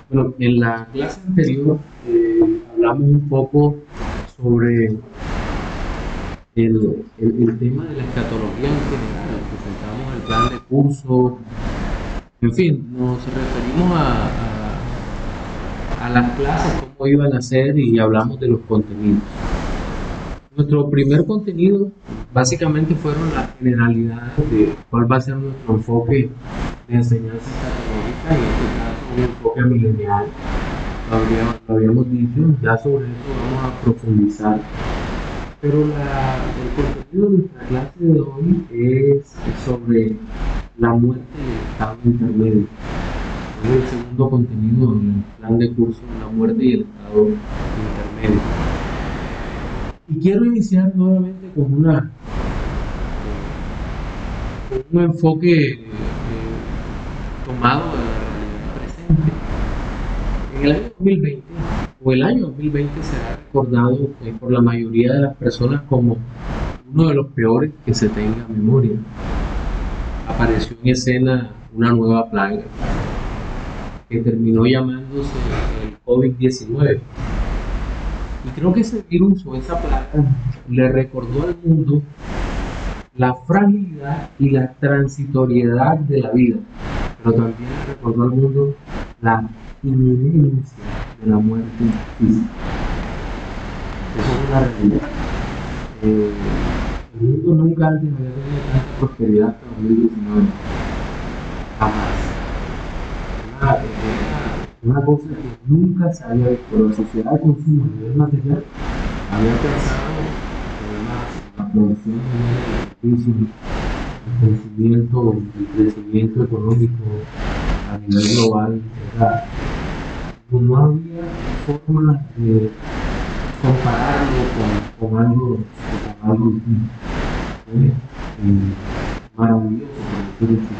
Bueno, en la clase anterior hablamos un poco sobre el tema de la escatología en general. Presentamos el plan de curso, en fin, nos referimos a las clases, cómo iban a ser y hablamos de los contenidos. Nuestro primer contenido básicamente fueron las generalidades de cuál va a ser nuestro enfoque de enseñanza escatológica, y en este caso un enfoque milenial. Lo habíamos dicho, ya sobre eso vamos a profundizar. Pero el contenido de nuestra clase de hoy es sobre la muerte y el estado intermedio. Es el segundo contenido del plan de curso, la muerte y el estado intermedio. Y quiero iniciar nuevamente con un enfoque tomado de la realidad presente. En el año 2020, o el año 2020, será recordado por la mayoría de las personas como uno de los peores que se tenga memoria. Apareció en escena una nueva plaga que terminó llamándose el COVID-19. Y creo que ese virus o esa plaga le recordó al mundo la fragilidad y la transitoriedad de la vida, pero también le recordó al mundo la inminencia de la muerte física. Eso es una realidad. El mundo nunca antes había tenido tanta prosperidad hasta 2019. Jamás. Una cosa que nunca se había visto. La sociedad de consumo a nivel material había pensado en la producción de beneficios, el crecimiento económico a nivel global. No había forma de compararlo con algo maravilloso, por decirlo así.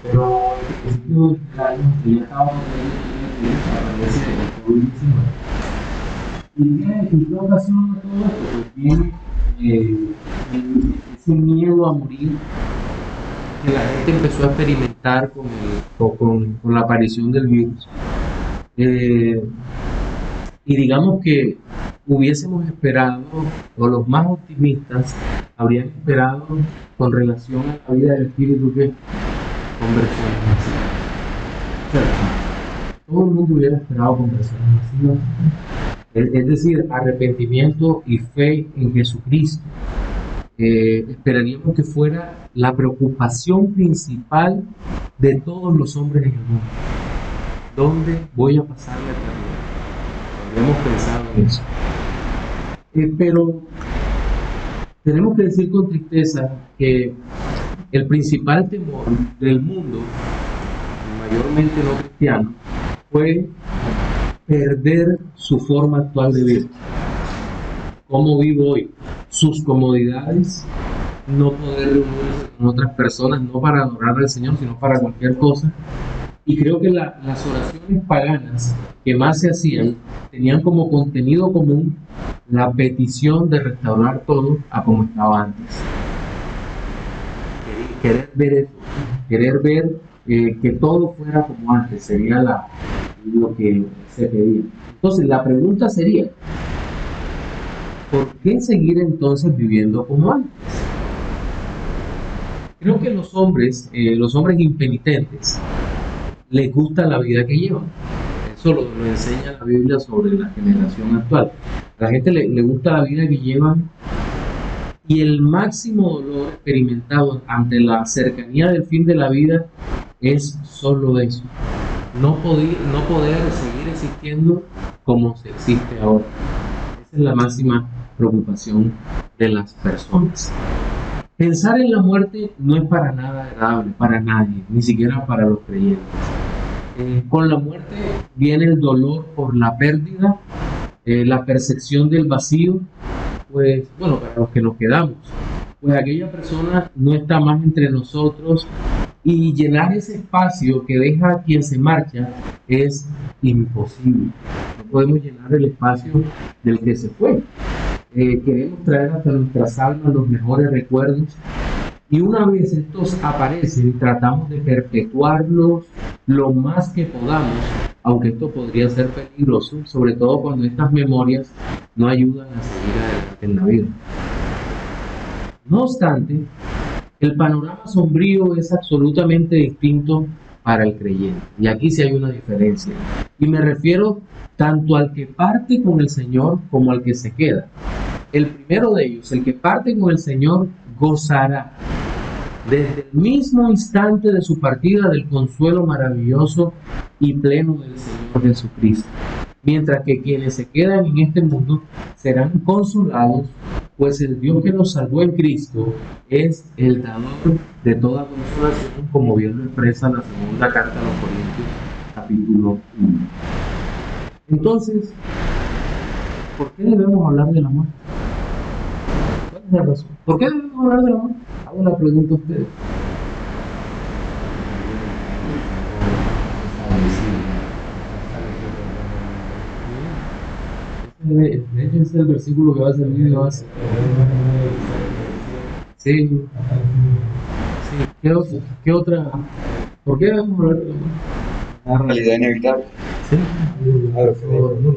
Pero el principio del año que ya estábamos aparece el COVID-19. Y en qué ocasión todo esto, pues viene ese miedo a morir que la gente empezó a experimentar con la aparición del virus. Y digamos que hubiésemos esperado, o los más optimistas habrían esperado, con relación a la vida del espíritu, que conversiones masivas. Todo el mundo hubiera esperado conversiones masivas, es decir, arrepentimiento y fe en Jesucristo. Esperaríamos que fuera la preocupación principal de todos los hombres en el mundo. ¿Dónde voy a pasar la eternidad? Habíamos pensado en eso. Pero tenemos que decir con tristeza que el principal temor del mundo, mayormente no cristiano, fue perder su forma actual de vida. ¿Cómo vivo hoy? Sus comodidades, no poder reunirse con otras personas, no para adorar al Señor, sino para cualquier cosa. Y creo que las oraciones paganas que más se hacían tenían como contenido común la petición de restaurar todo a como estaba antes. Querer ver eso, querer ver que todo fuera como antes, sería lo que se pedía. Entonces la pregunta sería, ¿por qué seguir entonces viviendo como antes? Creo que los hombres impenitentes, les gusta la vida que llevan. Eso lo enseña la Biblia sobre la generación actual. A la gente le gusta la vida que llevan, y el máximo dolor experimentado ante la cercanía del fin de la vida es solo eso. No poder seguir existiendo como se existe ahora. Esa es la máxima preocupación de las personas. Pensar en la muerte no es para nada agradable, para nadie, ni siquiera para los creyentes. Con la muerte viene el dolor por la pérdida, la percepción del vacío, pues bueno, para los que nos quedamos, pues aquella persona no está más entre nosotros, y llenar ese espacio que deja a quien se marcha es imposible. No podemos llenar el espacio del que se fue. Queremos traer hasta nuestras almas los mejores recuerdos, y una vez estos aparecen, tratamos de perpetuarlos lo más que podamos, aunque esto podría ser peligroso, sobre todo cuando estas memorias no ayudan a seguir adelante en la vida. No obstante, el panorama sombrío es absolutamente distinto para el creyente. Y aquí sí hay una diferencia. Y me refiero tanto al que parte con el Señor como al que se queda. El primero de ellos, el que parte con el Señor, gozará desde el mismo instante de su partida del consuelo maravilloso y pleno del Señor Jesucristo. Mientras que quienes se quedan en este mundo serán consolados, pues el Dios que nos salvó en Cristo es el dador de toda consolación, como bien lo expresa la segunda carta a los Corintios, capítulo 1. Entonces, ¿por qué debemos hablar de la muerte? ¿Cuál es la razón? ¿Por qué debemos hablar de la muerte? Hago la pregunta a ustedes. De hecho, ese es el versículo que va a servir de base. Sí. Sí. ¿Qué otra? ¿Por qué debemos hablar de la muerte? Una realidad inevitable. Sí. A lo que la muerte nos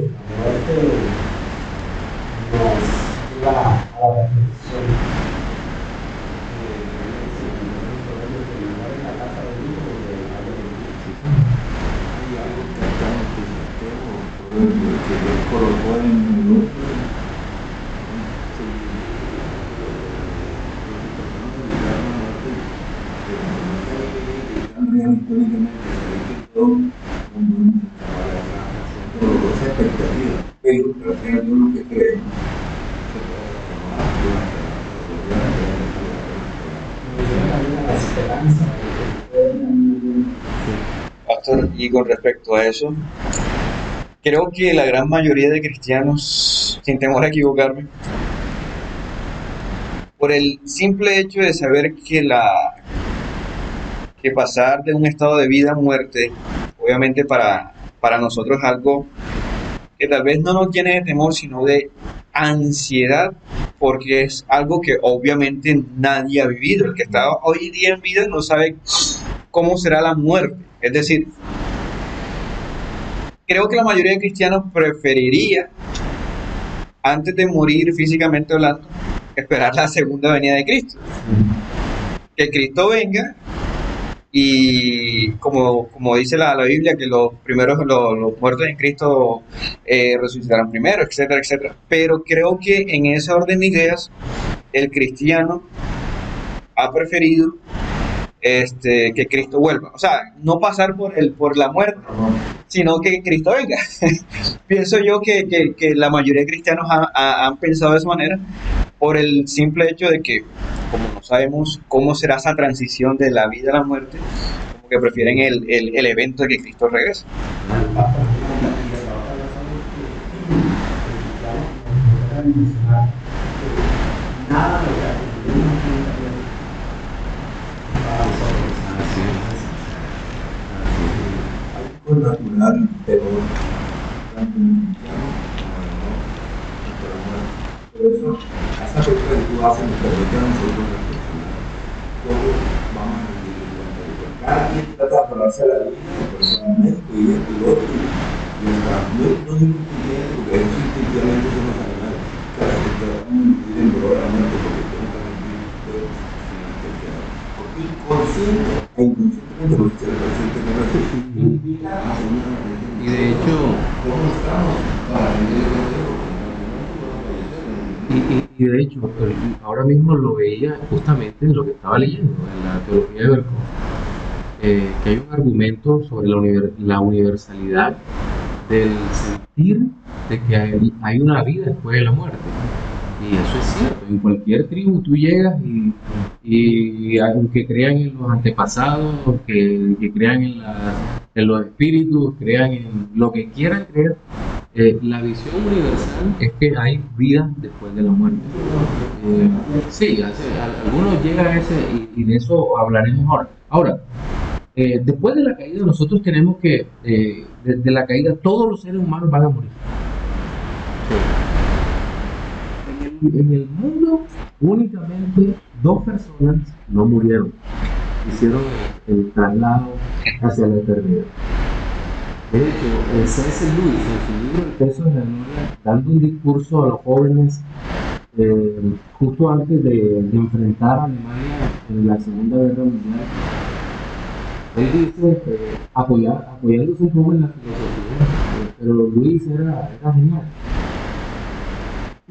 lleva a la reflexión. Pastor, y con respecto a eso, creo que la gran mayoría de cristianos, sin temor a equivocarme, por el simple hecho de saber que pasar de un estado de vida a muerte, obviamente para nosotros es algo que tal vez no nos llene de temor, sino de ansiedad, porque es algo que obviamente nadie ha vivido. El que está hoy día en vida no sabe cómo será la muerte. Es decir, creo que la mayoría de cristianos preferiría, antes de morir físicamente hablando, esperar la segunda venida de Cristo. Que Cristo venga y como dice la Biblia, que los muertos en Cristo resucitarán primero, etcétera, etcétera. Pero creo que en ese orden de ideas, el cristiano ha preferido que Cristo vuelva. O sea, no pasar por la muerte, sino que Cristo venga. Pienso yo que la mayoría de cristianos han pensado de esa manera, por el simple hecho de que, como no sabemos cómo será esa transición de la vida a la muerte, como que prefieren el evento de que Cristo regrese. Nada algo natural, pero eso, esa pregunta que tú haces nos permite a nosotros reflexionar cómo vamos a vivir el mundo. Cada quien trata de aferrarse a la vida personalmente y esto y lo otro, y hasta no discutiendo, porque eso instintivamente somos animales. Cada quien trata de vivir en dolor a la muerte, porque tenemos que vivir porque inconsciente e inconscientemente, porque si el consciente no lo hace, invita a una Y de hecho, ¿cómo estamos para vivir el mundo? y de hecho, ahora mismo lo veía justamente en lo que estaba leyendo, en la teología de Berkov, que hay un argumento sobre la universalidad del sentir de que hay una vida después de la muerte. Y eso es cierto, en cualquier tribu tú llegas y aunque crean en los antepasados, que crean en los espíritus, crean en lo que quieran creer, la visión universal es que hay vida después de la muerte. Sí, algunos llegan a ese, y de eso hablaremos ahora. Ahora, después de la caída nosotros tenemos que, desde la caída todos los seres humanos van a morir. En el mundo únicamente 2 personas no murieron, hicieron el traslado hacia la eternidad. De hecho, C.S. Lewis, en su libro El peso de la gloria, dando un discurso a los jóvenes justo antes de enfrentar a Alemania en la Segunda Guerra Mundial, él dice, apoyándose un poco en la filosofía, pero Luis era genial.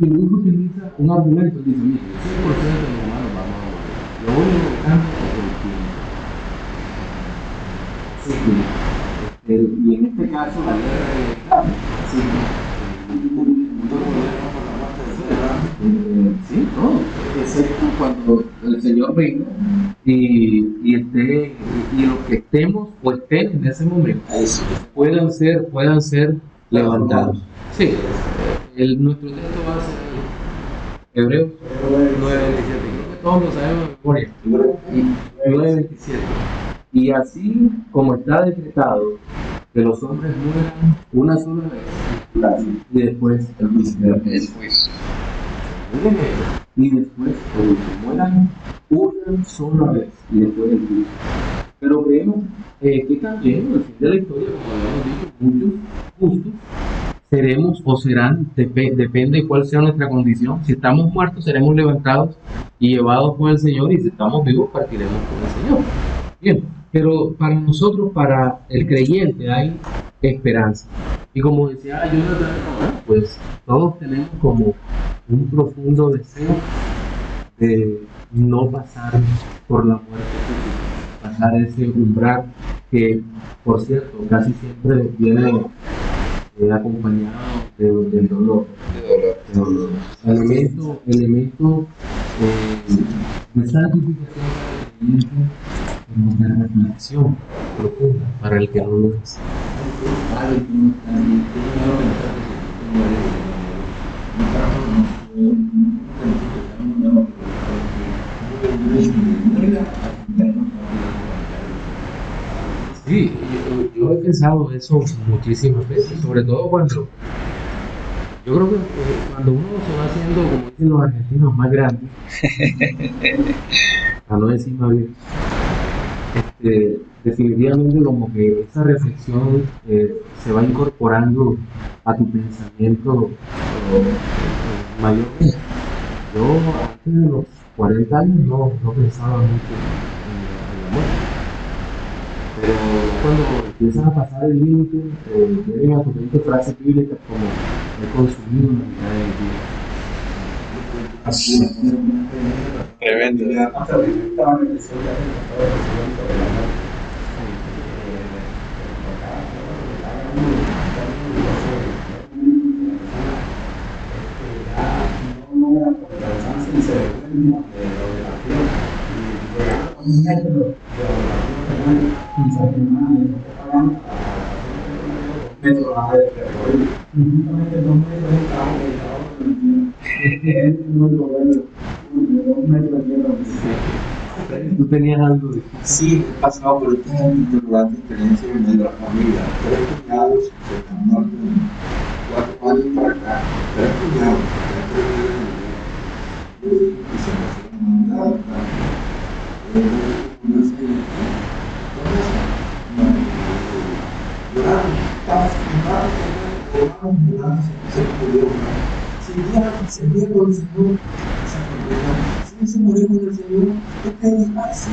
Y Luis utiliza un argumento, dice, mire, el 100% de los humanos vamos a morir. Lo único que cambia es el tiempo. Sí, y en este caso la guerra es inevitable. Sí, sí, todo, excepto cuando el Señor venga y los que estemos o estén en ese momento puedan ser levantados. Sí, nuestro texto va a ser Hebreos 9:27, creo que todos lo sabemos de memoria. 9:27. Y así como está decretado que los hombres mueran una sola vez y después el juicio. Y después mueran una sola vez y después el juicio. Pero creemos que también al fin de la historia, como habíamos dicho, muchos justos seremos o serán, depende de cuál sea nuestra condición. Si estamos muertos, seremos levantados y llevados con el Señor, y si estamos vivos, partiremos con el Señor. Bien, pero para nosotros, para el creyente, hay esperanza. Y como decía Jonathan, pues todos tenemos como un profundo deseo de no pasar por la muerte física, pasar ese umbral que, por cierto, casi siempre viene acompañado del dolor. Elemento de santificación como de reflexión profunda para el que no lo es. Sí, yo he pensado eso muchísimas veces, sobre todo cuando yo creo que cuando uno se va haciendo, como dicen los argentinos, más grande, a no decir más bien, definitivamente como que esa reflexión se va incorporando a tu pensamiento mayormente. Yo antes de los 40 años no pensaba mucho en la muerte. Pero cuando empiezas a pasar el límite, vienen a tu mente frases bíblicas como he consumido la mitad de mi vida. Tremendo. ¿Tú tenías algo de Sí, he pasado por esta interrogante experiencia en nuestra familia. 3 cuñados se están muertos en 4 años para acá. 3 cuñados, y se me hace una mandada. Se murió con el Señor, si se murió con el Señor, ¿qué le hace?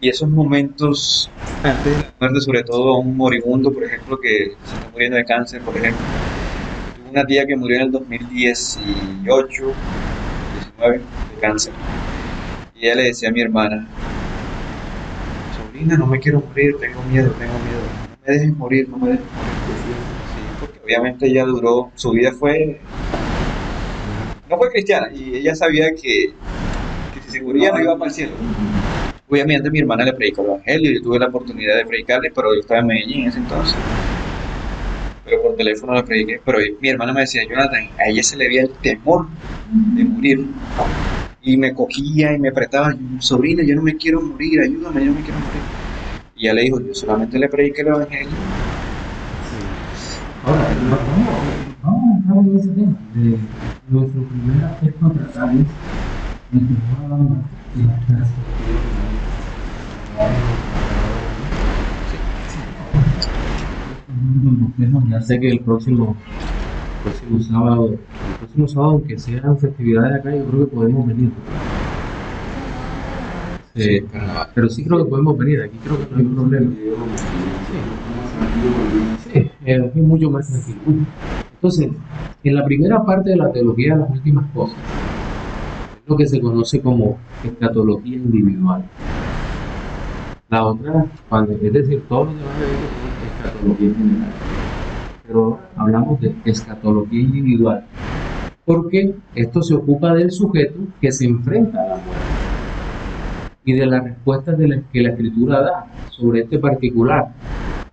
Y esos momentos antes de la muerte, sobre todo a un moribundo, por ejemplo, que se está muriendo de cáncer, por ejemplo. Tuve una tía que murió en el 2018, 19, de cáncer. Y ella le decía a mi hermana, sobrina, no me quiero morir, tengo miedo, no me dejes morir, no me dejes morir. Sí, porque obviamente ella duró, su vida no fue cristiana, y ella sabía que si se moría no iba para el cielo. Obviamente mi hermana le predicó el evangelio, yo tuve la oportunidad de predicarle, pero yo estaba en Medellín en ese entonces. Pero por teléfono le prediqué, pero mi hermana me decía, Jonathan, a ella se le veía el temor de morir. Y me cogía y me apretaba, sobrina, yo no me quiero morir, ayúdame, yo no me quiero morir. Y ella le dijo, yo solamente le prediqué el evangelio. Ahora, vamos a entrar en ese tema de nuestro primer aspecto a tratar es Ya sé que el próximo sábado, aunque sean festividades acá, yo creo que podemos venir. Pero sí creo que podemos venir, aquí creo que no hay problema. Sí, es mucho más tranquilo. Entonces, en la primera parte de la teología de las últimas cosas, es lo que se conoce como escatología individual. La otra, es decir, todos los demás eventos son escatología general. Pero hablamos de escatología individual, porque esto se ocupa del sujeto que se enfrenta a la muerte y de las respuestas que la escritura da sobre este particular.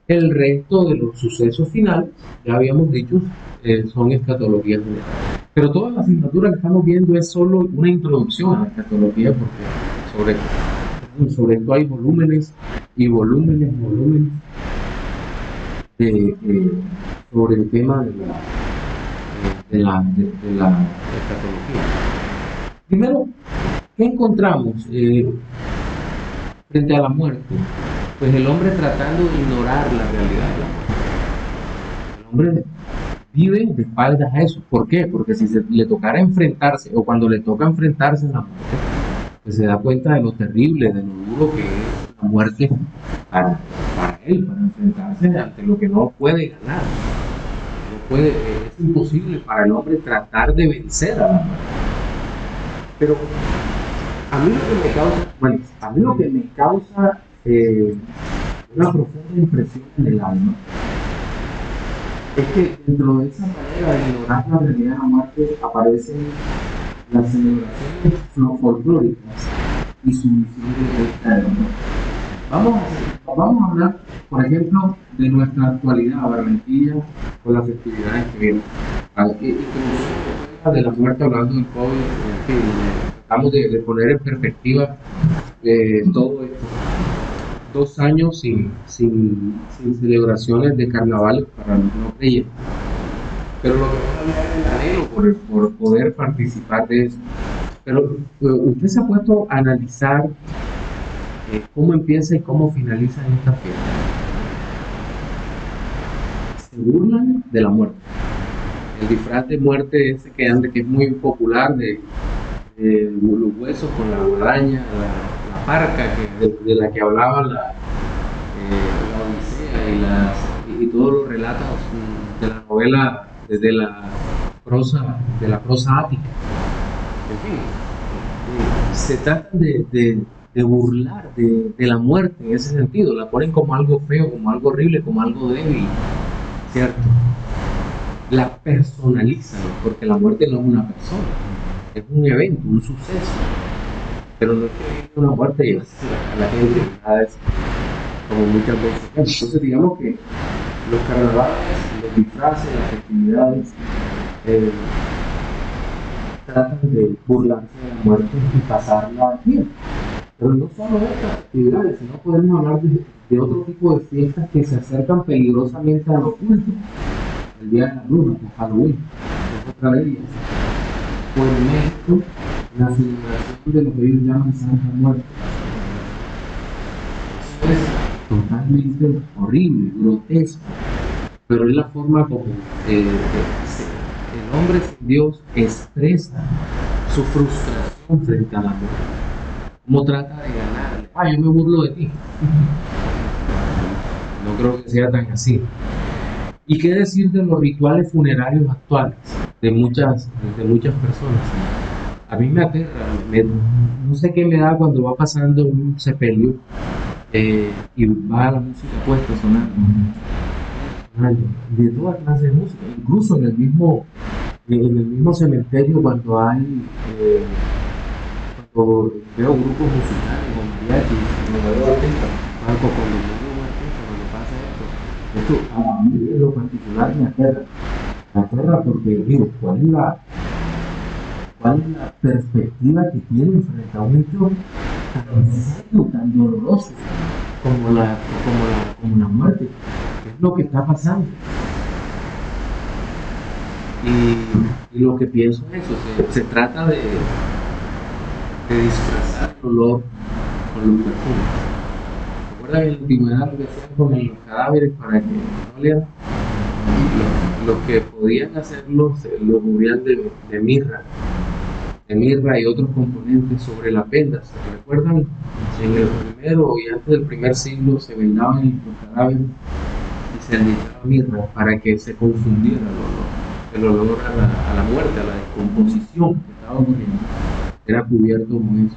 El resto de los sucesos finales, ya habíamos dicho, son escatología general. Pero toda la asignatura que estamos viendo es solo una introducción a la escatología, porque sobre esto hay volúmenes y volúmenes sobre el tema de la escatología. Primero, ¿qué encontramos frente a la muerte? Pues el hombre tratando de ignorar la realidad de la muerte. El hombre vive de espaldas a eso. ¿Por qué? Porque si le tocara enfrentarse, o cuando le toca enfrentarse a la muerte, pues se da cuenta de lo terrible, de lo duro que es la muerte para él, para enfrentarse ante lo que no puede ganar. Es imposible para el hombre tratar de vencer a la muerte. Pero a mí lo que me causa una profunda impresión en el alma es que dentro de esa manera de ignorar la realidad de la muerte aparecen las celebraciones folclóricas y su visión directa del hombre. Vamos a hablar, por ejemplo, de nuestra actualidad, Barranquilla, con las festividades que vienen. De la muerte, hablando del COVID, en fin, tratamos de poner en perspectiva todo esto. 2 años sin celebraciones de carnaval para los no creyentes. Pero lo que vamos a hablar es el anhelo por poder participar de eso. Pero usted se ha puesto a analizar cómo empieza y cómo finaliza esta fiesta. Se burlan de la muerte. El disfraz de muerte ese que es muy popular de los huesos con la guadaña, la parca de la que hablaba la Odisea y todos los relatos de la novela desde la prosa ática. En fin, se trata de burlar de la muerte en ese sentido, la ponen como algo feo, como algo horrible, como algo débil, ¿cierto? La personalizan, porque la muerte no es una persona, es un evento, un suceso, pero no es que una muerte y a la gente, nada de eso, como muchas veces. Entonces digamos que los carnavales, los disfraces, las festividades tratan de burlarse de la muerte y pasarla bien. Pero no solo de estas actividades, sino podemos hablar de otro tipo de fiestas que se acercan peligrosamente a lo oculto. El Día de la Bruja, que es Halloween, es otra de ellas. O en México, la celebración de lo que ellos llaman Santa Muerte. Eso es totalmente horrible, grotesco, pero es la forma como el hombre sin Dios expresa su frustración frente a la muerte. ¿Cómo trata de ganarle? Yo me burlo de ti. No creo que sea tan así. ¿Y qué decir de los rituales funerarios actuales de muchas personas? A mí me aterra, no sé qué me da cuando va pasando un sepelio y va la música puesta a sonar. De todas clases de música, incluso en el mismo cementerio cuando veo grupos musicales o mariachis, cuando veo artistas, cuando pasa esto a mí en lo particular me aterra porque digo, ¿cuál es la perspectiva que tienen frente a un hecho tan serio, tan doloroso como la muerte? ¿Qué es lo que está pasando? Y lo que pienso es eso, se trata de disfrazar el olor con los perfumes. ¿Recuerdan en la antigüedad lo que hacían con los cadáveres para que no olieran? Los que podían hacerlo lo cubrían de mirra y otros componentes sobre las vendas. ¿Se recuerdan? En el primero y antes del primer siglo se vendaban los cadáveres y se necesitaba mirra para que se confundiera el olor a la muerte, a la descomposición que estaba ocurriendo. Era cubierto con eso.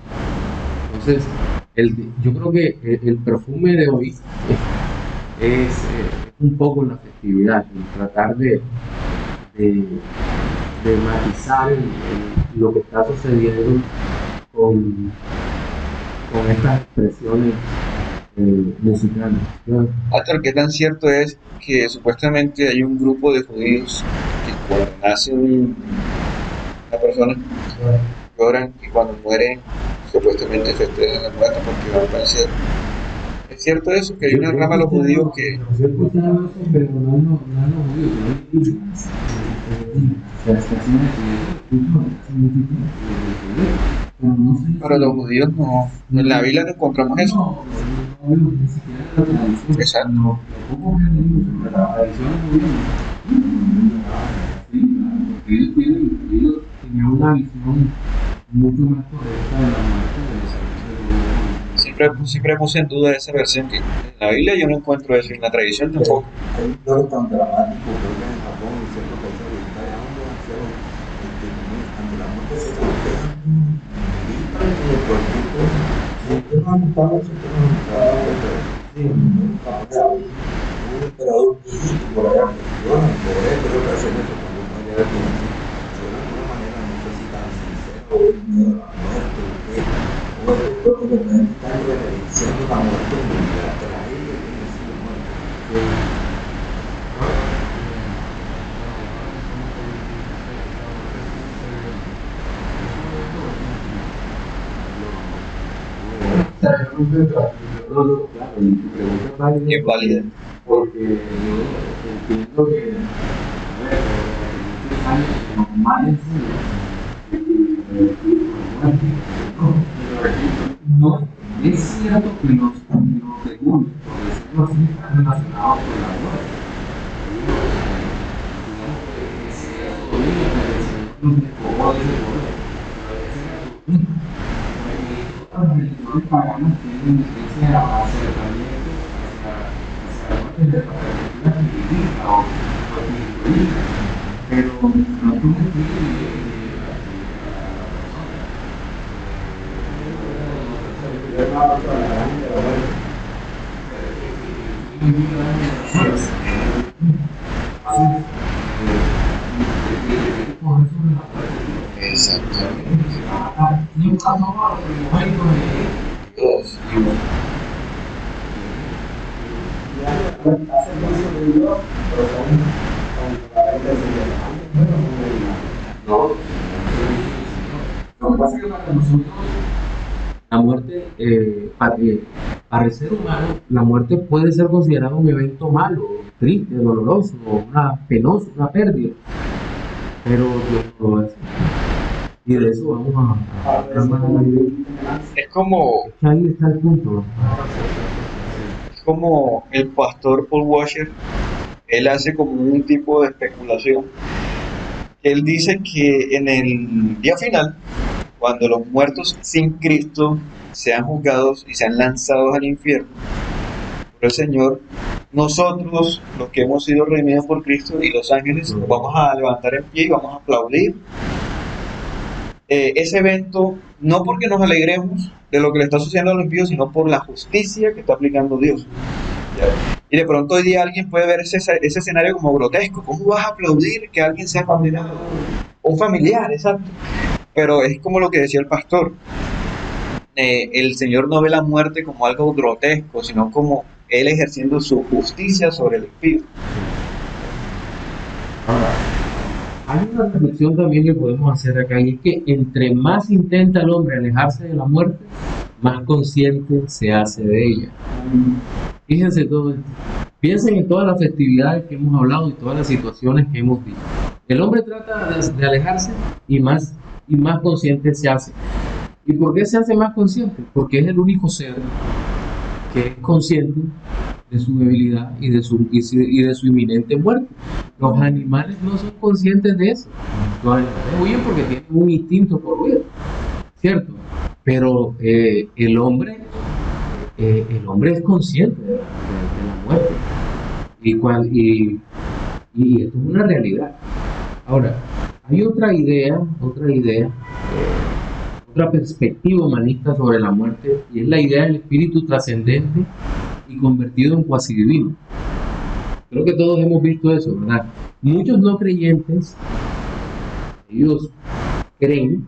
Entonces, yo creo que el perfume de hoy es un poco la festividad, el tratar de matizar lo que está sucediendo con estas expresiones musicales. Hasta ¿qué tan cierto es que supuestamente hay un grupo de judíos que cuando nace una persona lloran y cuando mueren supuestamente festejan la muerte porque van para el cielo? ¿Es cierto eso? Que hay una rama de los judíos que... Yo he escuchado eso, pero no es los judíos, no hay indígenas. Las canciones que yo escucho hace mucho tiempo. Pero no sé. Pero los judíos no. En la Biblia no encontramos eso. No, ni siquiera en la tradición. Exacto. No, tampoco que en la tradición judía. Sí, porque ellos tenían una visión mucho más correcta de la muerte de los seres. Siempre puse en duda esa versión que en la Biblia yo no encuentro eso, y en la tradición tampoco. Hay un duelo tan dramático, creo que en Japón y ciertos países orientales ambos han sido ante la muerte se festejan, gritan como cualquier cosa. Siempre nos han gustado, siempre nos han gustado, pero un emperador viejito por allá, lloran por él, creo que hacen eso cuando no llega el tiempo. Lloran de una manera no sé si tan sincera o el miedo a la muerte o qué. O el pueblo que están reverenciando la muerte en la tragedia que es la muerte. Es válida. Porque yo entiendo que, a ver, muchos años normales, no es cierto que los segundos, por decirlo así, están relacionados con la muerte. Digamos que ese domínio que el Señor nos dejó de ese poder, todas las religiones paganas tienen ese acercamiento hacia la muerte de la perspectiva espiritualista o espiritualista, pero no es un estilo la muerte, para el ser humano, la muerte puede ser considerada un evento malo, triste, doloroso, penoso, una pérdida, pero Dios no lo es. Y de eso vamos a es como ahí está el punto. Es como el pastor Paul Washer, él hace como un tipo de especulación. Él dice que en el día final, cuando los muertos sin Cristo sean juzgados y sean lanzados al infierno por el Señor, nosotros, los que hemos sido redimidos por Cristo y los ángeles, nos vamos a levantar en pie y vamos a aplaudir ese evento, no porque nos alegremos de lo que le está sucediendo a los impíos, sino por la justicia que está aplicando Dios. ¿Ya? Y de pronto hoy día alguien puede ver ese escenario como grotesco. ¿Cómo vas a aplaudir que alguien sea condenado? Un familiar, exacto. Pero es como lo que decía el pastor. El Señor no ve la muerte como algo grotesco, sino como Él ejerciendo su justicia sobre el impío. Ahora, hay una reflexión también que podemos hacer acá, y es que entre más intenta el hombre alejarse de la muerte, más consciente se hace de ella. Fíjense todo esto. Piensen en todas las festividades que hemos hablado y todas las situaciones que hemos visto. El hombre trata de alejarse y más consciente se hace. ¿Y por qué se hace más consciente? Porque es el único ser que es consciente de su debilidad y de su inminente muerte. Los animales no son conscientes de eso. Los animales huyen porque tienen un instinto por huir, ¿cierto? Pero el hombre es consciente de la muerte. Y esto es una realidad. Ahora, hay otra perspectiva humanista sobre la muerte, y es la idea del espíritu trascendente y convertido en cuasi divino. Creo que todos hemos visto eso, ¿verdad? Muchos no creyentes, ellos creen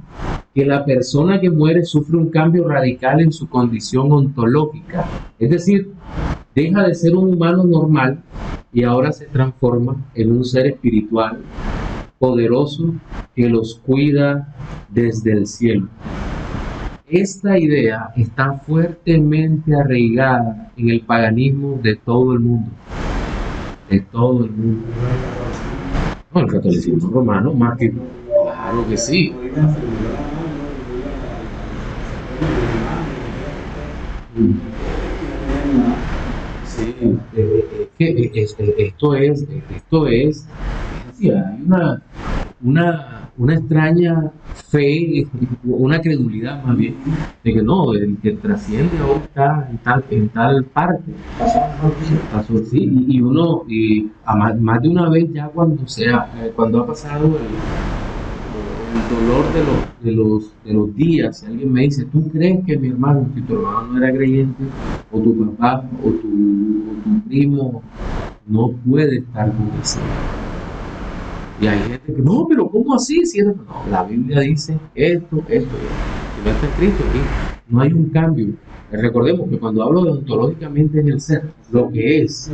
que la persona que muere sufre un cambio radical en su condición ontológica, es decir, deja de ser un humano normal y ahora se transforma en un ser espiritual poderoso que los cuida desde el cielo. Esta idea está fuertemente arraigada en el paganismo de todo el mundo. De todo el mundo. No, el catolicismo romano, más que claro que sí. Sí, esto es, sí, hay una extraña fe, una credulidad más bien, de que no, el que trasciende ahora está en tal parte. Sí, y más de una vez ya cuando ha pasado el dolor de los días, si alguien me dice, ¿tú crees que mi hermano, si tu hermano no era creyente, o tu papá, o tu primo, no puede estar con el Señor? Y hay gente que, no, pero ¿cómo así? Si no, la Biblia dice esto, y no está escrito aquí. No hay un cambio. Recordemos que cuando hablo de ontológicamente es el ser, lo que es.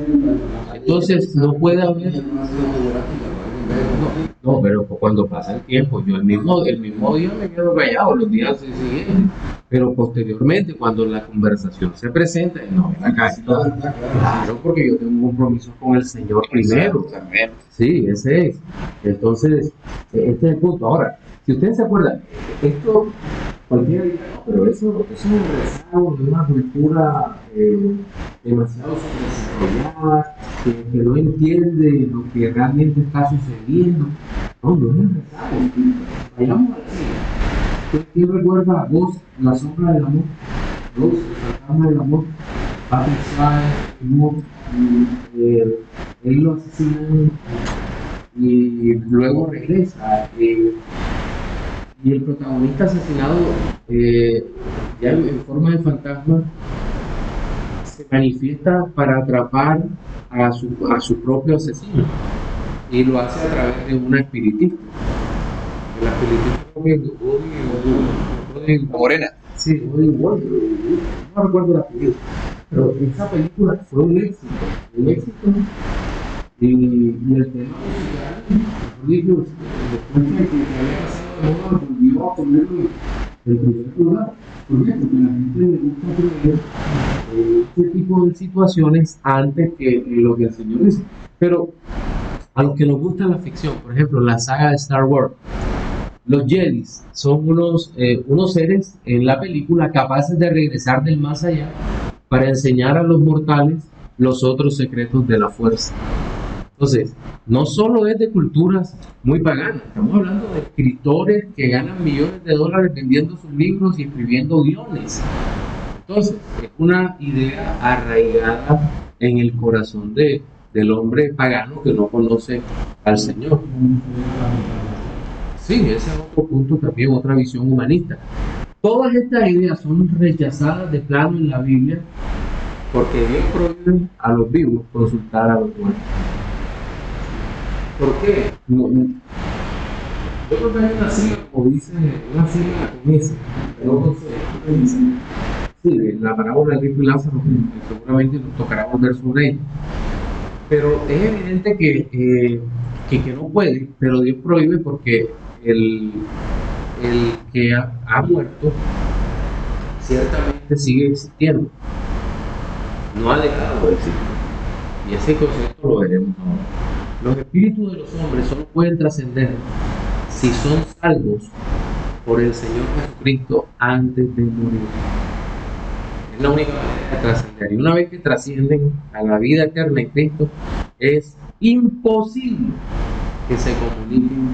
Entonces no puede haber... No, pero cuando pasa el tiempo, yo el mismo día me quedo callado, los días siguientes. Pero posteriormente, cuando la conversación se presenta, no, ven acá, claro, porque yo tengo un compromiso con el Señor primero. Sí, ese es. Entonces, este es el punto. Ahora, si ustedes se acuerdan, esto, cualquiera diga, no, pero eso es un rezago de una cultura demasiado desarrollada, que no entiende lo que realmente está sucediendo. No es un rezago. Vayamos a decir, ¿quién recuerda Ghost, la sombra del amor? Ghost, el fantasma del amor. Patrick Swayze, él lo asesinan y luego regresa. Y el protagonista asesinado, ya en forma de fantasma, se manifiesta para atrapar a su propio asesino. Y lo hace a través de una espiritista. La espiritista La morena. Sí, no recuerdo la película. Pero esa película fue un éxito. Y el tema musical, después que había pasado de moda, volvió a ponerlo en primer lugar. ¿Por qué? Porque a la gente le gusta creer este tipo de situaciones antes que lo que el Señor dice. Pero a los que nos gusta la ficción, por ejemplo, la saga de Star Wars, los Jedis son unos seres en la película capaces de regresar del más allá para enseñar a los mortales los otros secretos de la fuerza. Entonces, no solo es de culturas muy paganas, estamos hablando de escritores que ganan millones de dólares vendiendo sus libros y escribiendo guiones. Entonces, es una idea arraigada en el corazón del hombre pagano que no conoce al Señor. Sí, ese es otro punto también, otra visión humanista. Todas estas ideas son rechazadas de plano en la Biblia porque Dios prohíbe a los vivos consultar a los muertos. ¿Por qué? Yo creo que hay una sigla, como dice, una sigla con ese, no sé, sí, la parábola del rico y Lázaro, seguramente nos tocará volver sobre ella. Pero es evidente que no puede, pero Dios prohíbe porque el que ha muerto ciertamente sigue existiendo, no ha dejado de existir, y ese concepto lo veremos ahora. Los espíritus de los hombres solo pueden trascender si son salvos por el Señor Jesucristo antes de morir. Es la única manera de trascender. Y una vez que trascienden a la vida eterna en Cristo, es imposible que se comuniquen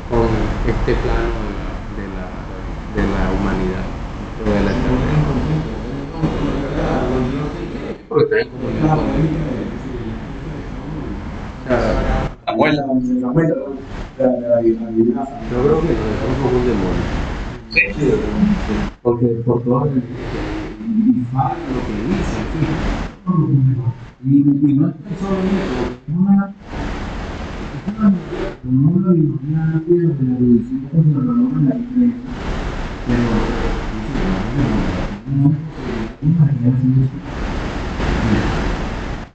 con este plano de la humanidad o de la eternidad. Porque están en comunión con Dios. O sea, Samuel. yo creo que nosotros somos un demonio. Sí. Porque por todo y falla lo que dice, en fin. Y no es solo eso, es una biología de la erudición conservadora de la iglesia,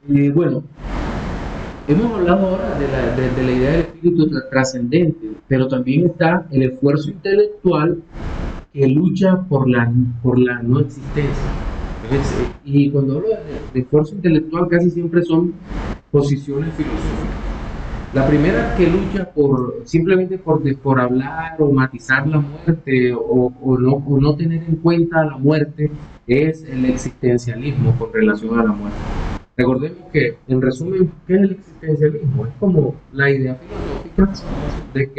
pero bueno, hemos hablado ahora de la idea del espíritu trascendente, pero también está el esfuerzo intelectual que lucha por la no existencia. Y cuando hablo de esfuerzo intelectual, casi siempre son posiciones filosóficas. La primera que lucha simplemente por hablar o matizar la muerte o no tener en cuenta la muerte es el existencialismo con relación a la muerte. Recordemos que, en resumen, ¿qué es el existencialismo? Es como la idea filosófica de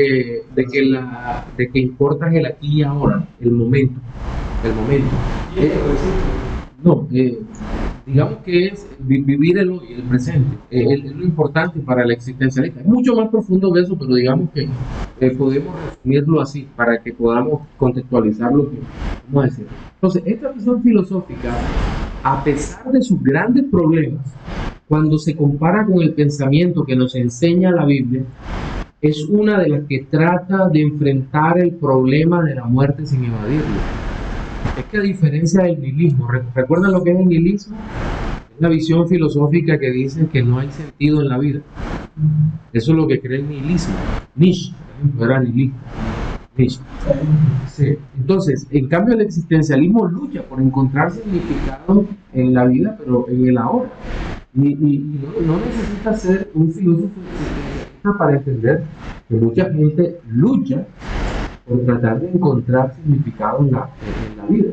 que importa el aquí y ahora, el momento. No, digamos que es vivir el hoy, el presente, es lo importante para el existencialista. Es mucho más profundo que eso, pero digamos que podemos resumirlo así para que podamos contextualizar lo que vamos a decir. Entonces, esta visión filosófica, a pesar de sus grandes problemas, cuando se compara con el pensamiento que nos enseña la Biblia, es una de las que trata de enfrentar el problema de la muerte sin evadirlo. Es que a diferencia del nihilismo, ¿recuerdan lo que es el nihilismo? Es la visión filosófica que dice que no hay sentido en la vida. Eso es lo que cree el nihilismo. Nietzsche, por ejemplo, era nihilista. Nietzsche. Sí. Entonces, en cambio, el existencialismo lucha por encontrar significado en la vida, pero en el ahora. Y no necesita ser un filósofo existencialista para entender que mucha gente lucha por tratar de encontrar significado en la vida.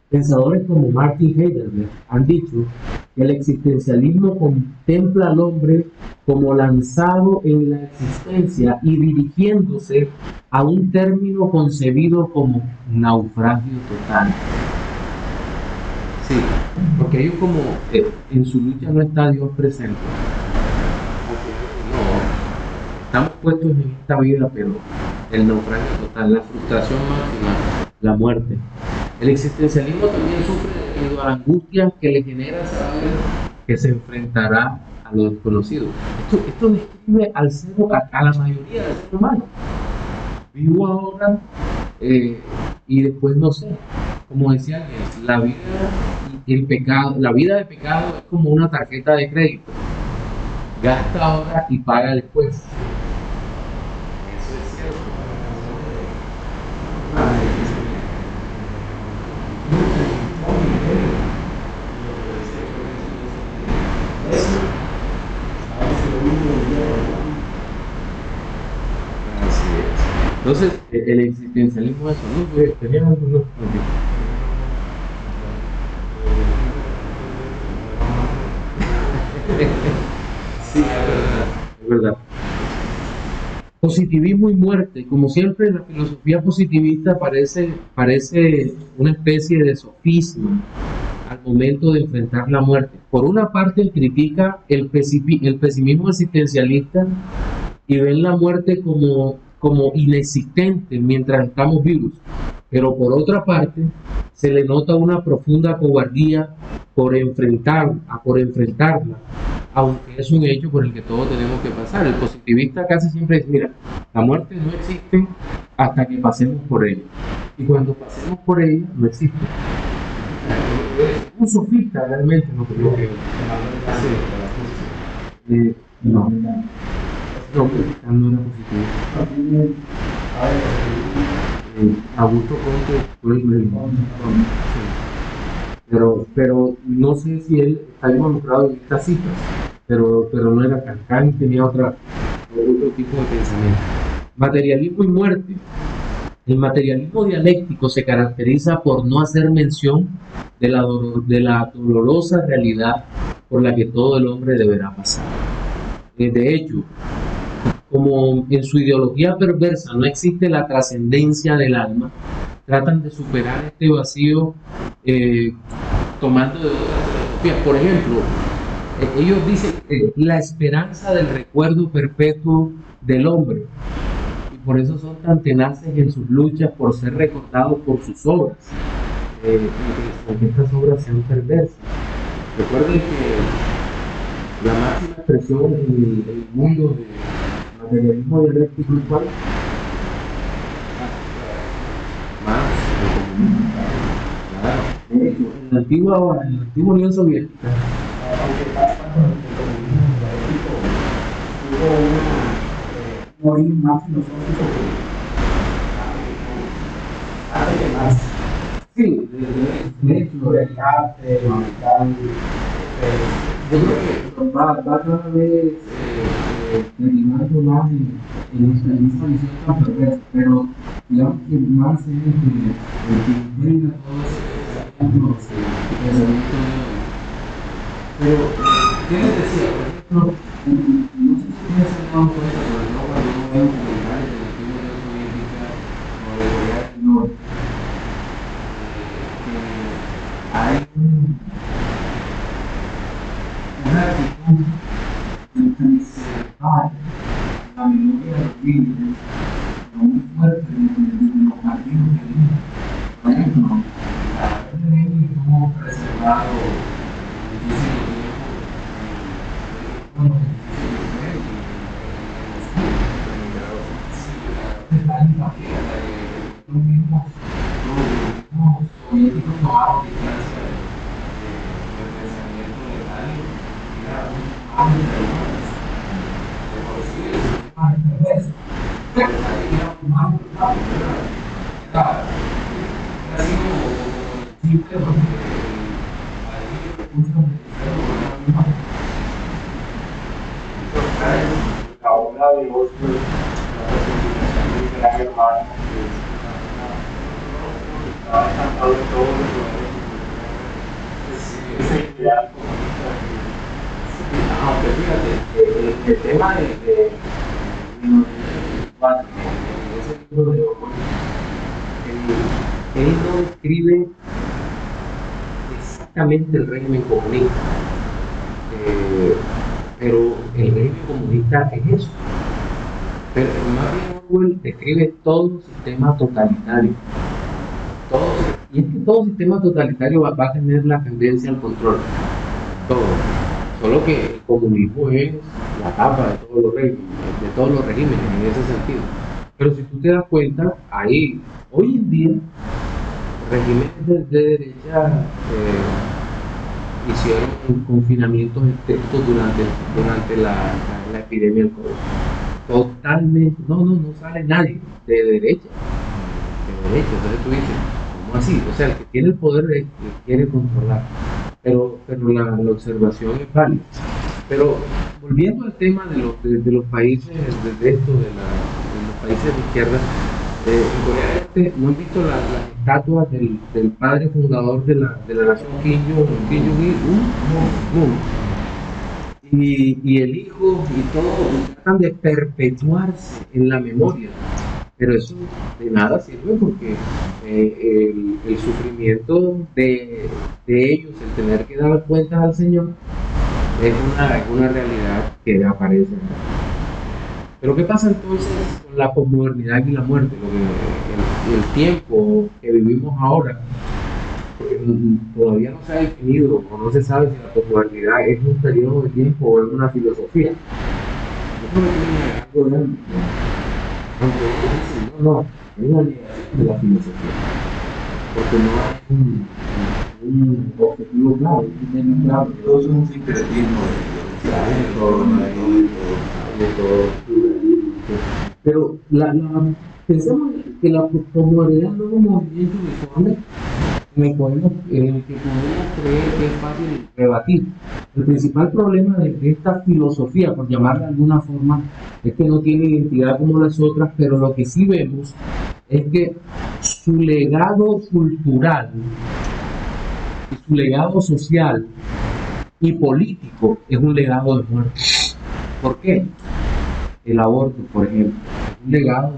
Pensadores como Martin Heidegger han dicho que el existencialismo contempla al hombre como lanzado en la existencia y dirigiéndose a un término concebido como naufragio total. Sí, porque ellos como en su lucha no está Dios presente. No, estamos puestos en esta vida, pero el naufragio total, la frustración máxima, la muerte. El existencialismo también sufre debido a la angustia que le genera saber que se enfrentará a lo desconocido. Esto describe a la mayoría del ser humano. Vivo ahora y después no sé. Como decía alguien, la vida y el pecado, la vida de pecado es como una tarjeta de crédito. Gasta ahora y paga después. Eso es cierto. Así es. Entonces, el existencialismo es eso, ¿no? Tenían algunos. Sí, es verdad. Positivismo y muerte. Como siempre, la filosofía positivista parece una especie de sofisma al momento de enfrentar la muerte. Por una parte, critica el pesimismo existencialista y ven la muerte como inexistente mientras estamos vivos. Pero por otra parte, se le nota una profunda cobardía por enfrentarla, aunque es un hecho por el que todos tenemos que pasar. El positivista casi siempre dice, mira, la muerte no existe hasta que pasemos por ella. Y cuando pasemos por ella, no existe. Un sofista realmente no creo que... no era positivo. Augusto Conte fue el pero no sé si él está involucrado en estas citas, pero no era Kant, tenía otro tipo de pensamiento. Materialismo y muerte. El materialismo dialéctico se caracteriza por no hacer mención de la dolorosa realidad por la que todo el hombre deberá pasar. De hecho, como en su ideología perversa no existe la trascendencia del alma, tratan de superar este vacío tomando de otras filosofías. Por ejemplo, ellos dicen la esperanza del recuerdo perpetuo del hombre, y por eso son tan tenaces en sus luchas por ser recordados por sus obras, aunque estas obras sean perversas. Recuerden que la máxima expresión en el mundo del materialismo dialéctico es cuál. Claro. En la antigua Unión Soviética, hubo un origen más filosófico que más. sí, de hecho, Sobre el arte, lo mental, yo creo que va cada vez derivando más en esa visión tan perversa, pero digamos que más es el que integra todos esos pensamientos de hoy. Pero, ¿qué les decía? Por ejemplo, no sé si ustedes se han dado cuenta, sobre todo cuando uno ve documentales de la antigua Unión Soviética o de Corea del Norte, que hay una actitud de preservar la memoria de los líderes muy fuerte de los partidos de Lenin. Por ejemplo, la red de Lenin estuvo preservado muchísimo tiempo en los edificios de Kremlin, en Moscú, los mismos soviéticos tomaron distancia del pensamiento de Stalin, que era un más intelectual, de por sí es más perverso, pero Stalin era un más brutal, era así como simple, porque ahí recursos necesarios por la misma. la obra de Oscar, la representación del gran hermano, estaba encantado de todos los lugares, ese ideal comunista. Aunque fíjate, el tema de 1924, en ese libro de Orwell, él no describe exactamente el régimen comunista, pero el régimen comunista es eso. Pero más bien Orwell describe todo sistema totalitario. Y es que todo sistema totalitario va a tener la tendencia al control. Todo. Solo que el comunismo es la tapa de todos los regímenes en ese sentido. Pero si tú te das cuenta, ahí, hoy en día, regímenes de derecha hicieron confinamientos estrictos durante la epidemia del COVID. Totalmente, no sale nadie de derecha. Entonces tú dices, ¿cómo así? O sea, el que tiene el poder quiere controlar. Pero la observación es válida. Pero volviendo al tema de los países, de los países de izquierda, en Corea del Norte no han visto las estatuas del padre fundador de la nación Kim Jong-un, y el hijo y todo, tratan de perpetuarse en la memoria. Pero eso de nada sirve porque el sufrimiento de ellos, el tener que dar cuentas al Señor, es una realidad que aparece. Pero ¿qué pasa entonces con la posmodernidad y la muerte? El tiempo que vivimos ahora, porque todavía no se ha definido o no se sabe si la posmodernidad es un periodo de tiempo o es una filosofía. Yo creo que tiene algo de algo. No, es una negación de la filosofía, porque no hay un objetivo claro, Todo es un sincretismo de todo. Pero pensemos que la posmodernidad no es un movimiento uniforme en el que podemos creer que es fácil rebatir. El principal problema de esta filosofía, por llamarla de alguna forma, es que no tiene identidad como las otras, pero lo que sí vemos es que su legado cultural y su legado social y político es un legado de muerte. ¿Por qué? El aborto, por ejemplo, es un legado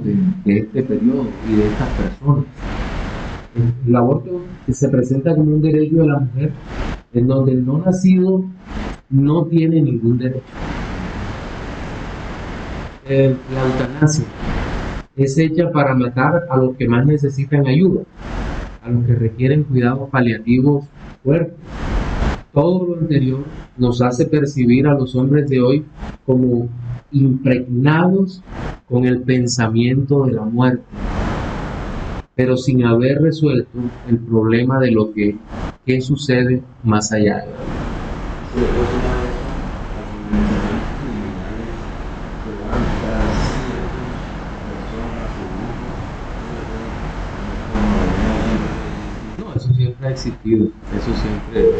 de este periodo y de estas personas. El aborto se presenta como un derecho de la mujer en donde el no nacido no tiene ningún derecho. La eutanasia es hecha para matar a los que más necesitan ayuda, a los que requieren cuidados paliativos fuertes. Todo lo anterior nos hace percibir a los hombres de hoy como impregnados con el pensamiento de la muerte, pero sin haber resuelto el problema de lo que sucede más allá de la vida. No, eso siempre ha existido, eso siempre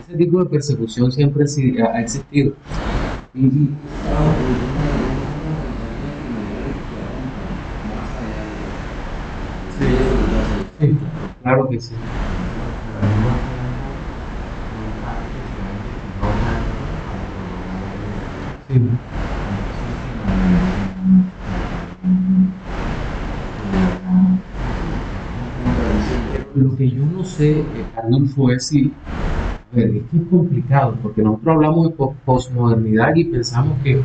ese tipo de persecución siempre ha existido. Y sí, claro que sí. Sí. Lo que yo no sé, Arnulfo, es si es que es complicado, porque nosotros hablamos de posmodernidad y pensamos que,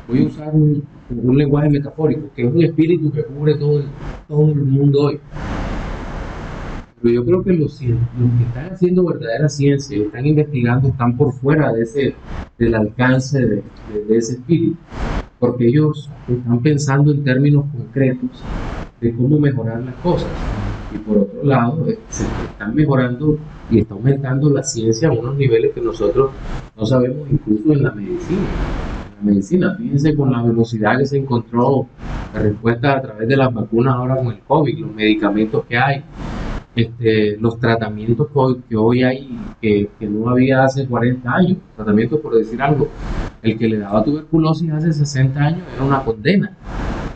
voy a usar un lenguaje metafórico, que es un espíritu que cubre todo el mundo hoy. Pero yo creo que los que están haciendo verdadera ciencia, están investigando, están por fuera del alcance de ese espíritu, porque ellos están pensando en términos concretos de cómo mejorar las cosas. Y por otro lado, se están mejorando y está aumentando la ciencia a unos niveles que nosotros no sabemos incluso en la medicina. Fíjense con la velocidad que se encontró la respuesta a través de las vacunas ahora con el COVID, los medicamentos que hay, los tratamientos que hoy hay que no había hace 40 años, tratamientos por decir algo. El que le daba tuberculosis hace 60 años era una condena.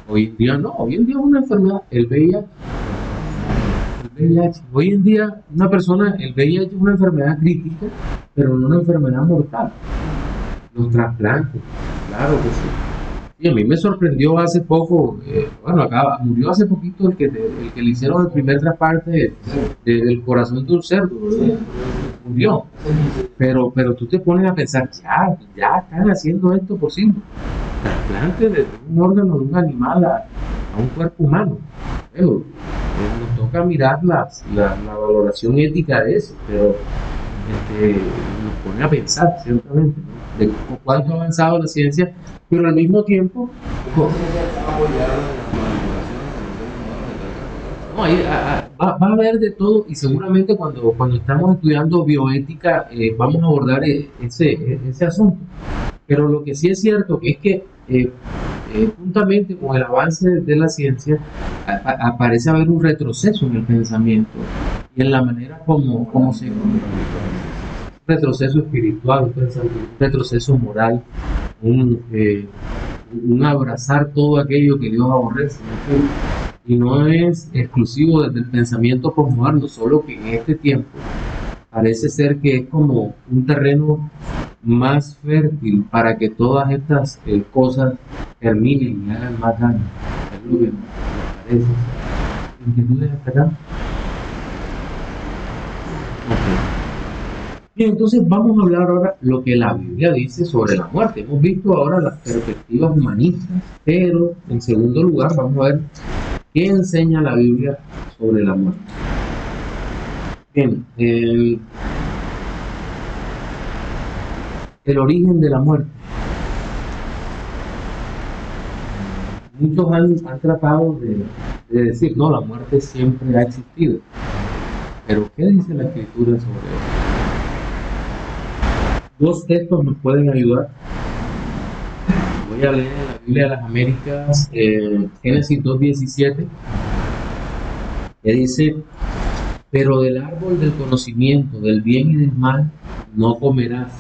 Hoy en día no, hoy en día es una enfermedad, el VIH. Hoy en día el VIH es una enfermedad crítica, pero no una enfermedad mortal. Los claro que sí. Y a mí me sorprendió hace poco, murió hace poquito el que le hicieron el primer trasplante del corazón de un cerdo, murió. Pero tú te pones a pensar, ya están haciendo esto posible. Trasplante de un órgano de un animal a un cuerpo humano. Nos toca mirar la valoración ética de eso, pero nos pone a pensar, ciertamente, ¿no? De cuánto ha avanzado la ciencia, pero al mismo tiempo va a haber de todo, y seguramente cuando estamos estudiando bioética vamos a abordar ese asunto. Pero lo que sí es cierto es que juntamente con el avance de la ciencia parece haber un retroceso en el pensamiento y en la manera como se retroceso espiritual, un retroceso moral, un abrazar todo aquello que Dios aborrece, ¿no? Y no es exclusivo desde el pensamiento posmoderno, solo que en este tiempo parece ser que es como un terreno más fértil para que todas estas cosas terminen y hagan más daño. Es lo que me parece. ¿Inquietudes hasta acá? Bien, entonces vamos a hablar ahora lo que la Biblia dice sobre la muerte. Hemos visto ahora las perspectivas humanistas, pero en segundo lugar vamos a ver qué enseña la Biblia sobre la muerte. Bien, el origen de la muerte. Muchos han tratado de decir, no, la muerte siempre ha existido. Pero ¿qué dice la Escritura sobre eso? Dos textos nos pueden ayudar. Voy voy a leer en la Biblia de las Américas, Génesis 2:17, que dice: pero del árbol del conocimiento del bien y del mal no comerás,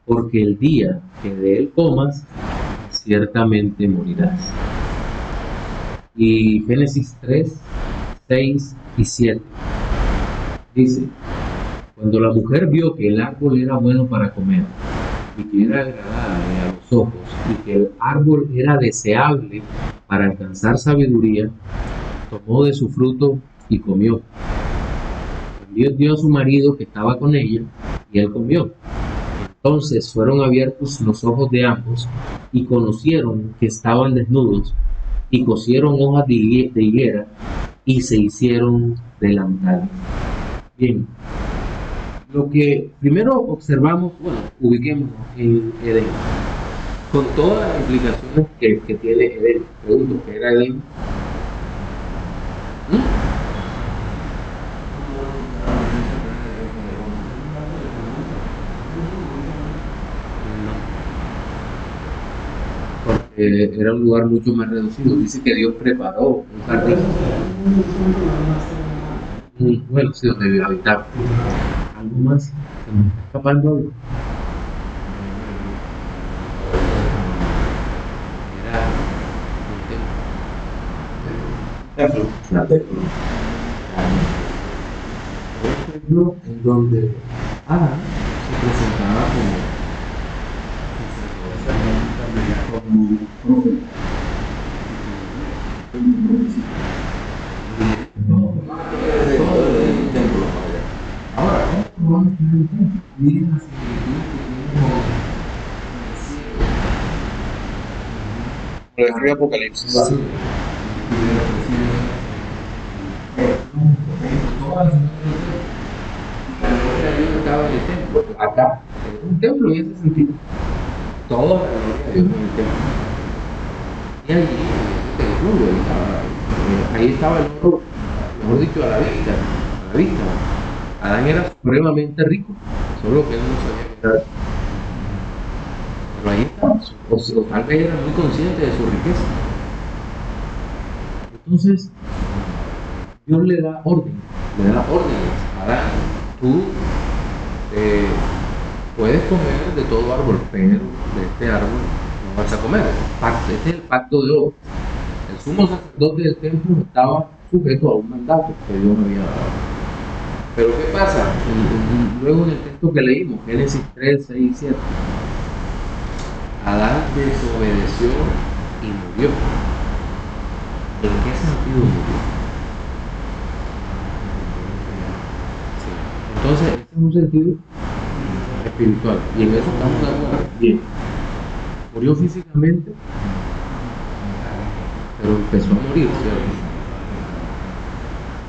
porque el día que de él comas, ciertamente morirás. Y Génesis 3:6 y 7 dice: cuando la mujer vio que el árbol era bueno para comer, y que era agradable a los ojos, y que el árbol era deseable para alcanzar sabiduría, tomó de su fruto y comió. Dios dio a su marido que estaba con ella, y él comió. Entonces fueron abiertos los ojos de ambos, y conocieron que estaban desnudos, y cosieron hojas de higuera, y se hicieron delantales. Bien, lo que primero observamos, bueno, ubiquémonos en Edén, con todas las implicaciones que tiene Edén. Pregunto, ¿qué era Edén? Era un lugar mucho más reducido. Dice que Dios preparó un jardín. Bueno, sí, donde habitaba. ¿Algo más? ¿Se me está escapando algo? Era un templo. Un templo en donde Adán se presentaba como ahora, miren la similitud que tiene con el cielo. Lo describe Apocalipsis. Sí. Estaba en el templo, acá, un templo en ese sentido. Toda la gloria de Dios en el templo. Y allí, en ese templo, ahí estaba el oro, mejor dicho, a la vista. Adán era supremamente rico, solo que él no sabía que era. Pero ahí estaba, o tal vez era muy consciente de su riqueza. Entonces, Dios le da órdenes a Adán. Tú puedes comer de todo árbol, pero de este árbol no vas a comer. Este es el pacto de oro. El sumo sacerdote del templo estaba sujeto a un mandato que Dios había dado. Pero ¿qué pasa? Luego en el texto que leímos, Génesis 3:6 y 7, Adán desobedeció y murió. ¿En qué sentido murió? Sí. Entonces, este es un sentido espiritual, y en eso estamos de acuerdo. Bien, murió físicamente, pero empezó a morir, ¿cierto?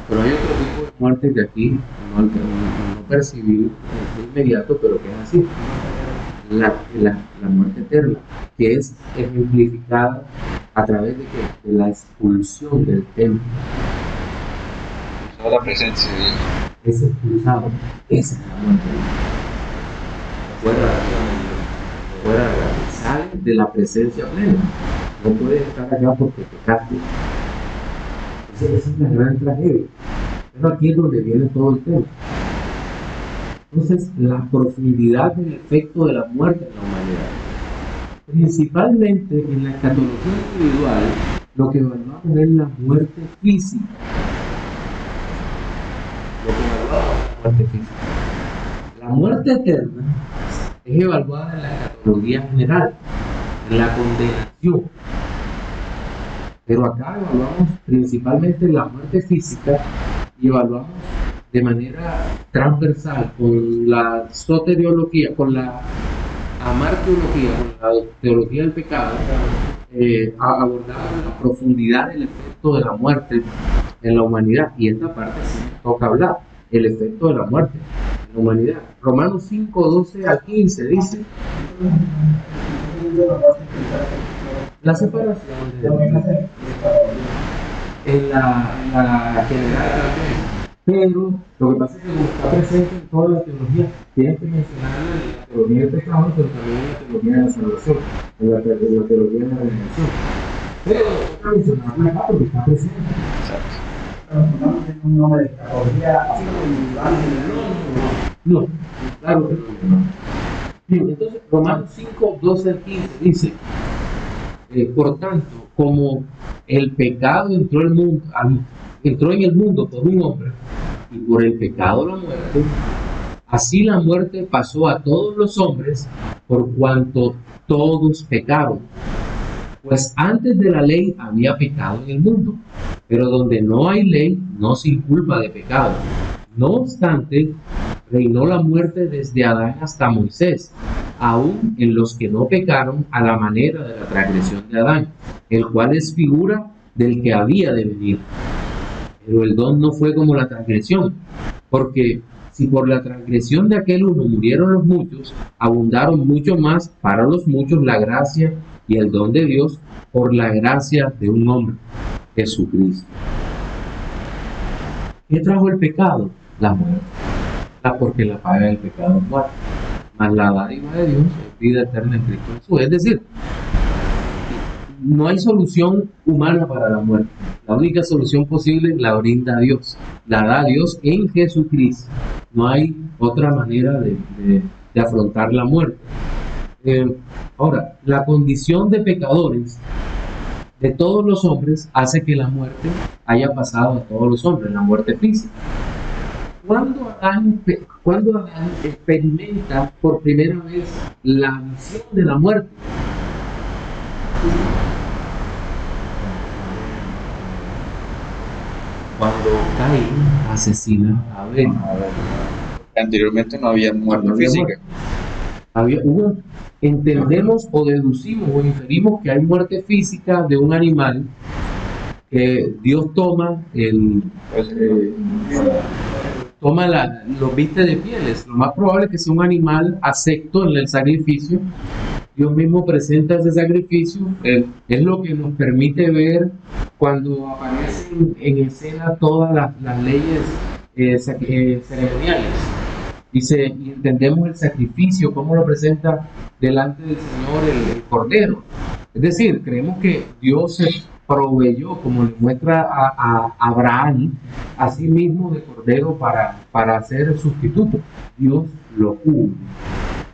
Pero hay otro tipo de muerte que aquí no percibimos de inmediato, pero que es así. La muerte eterna, que es ejemplificada a través de la expulsión del templo. Toda la presencia de Dios. Es expulsado. Esa es la muerte. Fuera, sale de la presencia plena. No puedes estar acá porque pecaste. Esa es la gran tragedia. Pero aquí es donde viene todo el tema. Entonces, la profundidad del efecto de la muerte en la humanidad. Principalmente en la escatología individual, lo que evaluamos es la muerte física. La muerte eterna es evaluada en la escatología general, en la condenación. Pero acá evaluamos principalmente la muerte física y evaluamos de manera transversal con la soteriología, con la amarteología, con la teología del pecado, abordamos la profundidad del efecto de la muerte en la humanidad. Y esta parte sí toca hablar, el efecto de la muerte en la humanidad. Romanos 5:12-15 dice: la separación de en la general también. Pero lo que pasa es que como está presente en toda la teología, tienes que mencionarlo en la teología del pecado, pero también en la teología de la salvación, en la teología de la redención. Pero toca mencionarlo acá porque está presente. No tiene un nombre de categoría así No, claro que no. Bien, entonces Romanos 5, 12 al 15 dice, por tanto, como el pecado entró en el mundo por un hombre, y por el pecado la muerte, así la muerte pasó a todos los hombres, por cuanto todos pecaron. Pues antes de la ley había pecado en el mundo, pero donde no hay ley no se inculpa de pecado. No obstante, reinó la muerte desde Adán hasta Moisés, aun en los que no pecaron a la manera de la transgresión de Adán, el cual es figura del que había de venir. Pero el don no fue como la transgresión, porque si por la transgresión de aquel uno murieron los muchos, abundaron mucho más para los muchos la gracia y el don de Dios por la gracia de un hombre, Jesucristo. ¿Qué trajo el pecado? La muerte. Porque la paga del pecado es muerte, mas la dádiva de Dios es vida eterna en Cristo Jesús. Es decir, no hay solución humana para la muerte. La única solución posible la brinda Dios, la da Dios en Jesucristo. No hay otra manera de afrontar la muerte. Ahora, la condición de pecadores de todos los hombres hace que la muerte haya pasado a todos los hombres, la muerte física. Cuando Adán experimenta por primera vez la visión de la muerte, cuando Caín asesina a Abel. Anteriormente no había muerte física. Entendemos o deducimos o inferimos que hay muerte física de un animal que Dios toma los viste de pieles. Lo más probable es que sea un animal acepto en el sacrificio. Dios mismo presenta ese sacrificio. Es lo que nos permite ver cuando aparecen en escena todas las leyes ceremoniales. Dice, y entendemos el sacrificio, cómo lo presenta delante del Señor el Cordero. Es decir, creemos que Dios se proveyó, como le muestra a Abraham, a sí mismo de Cordero para hacer el sustituto. Dios lo cubre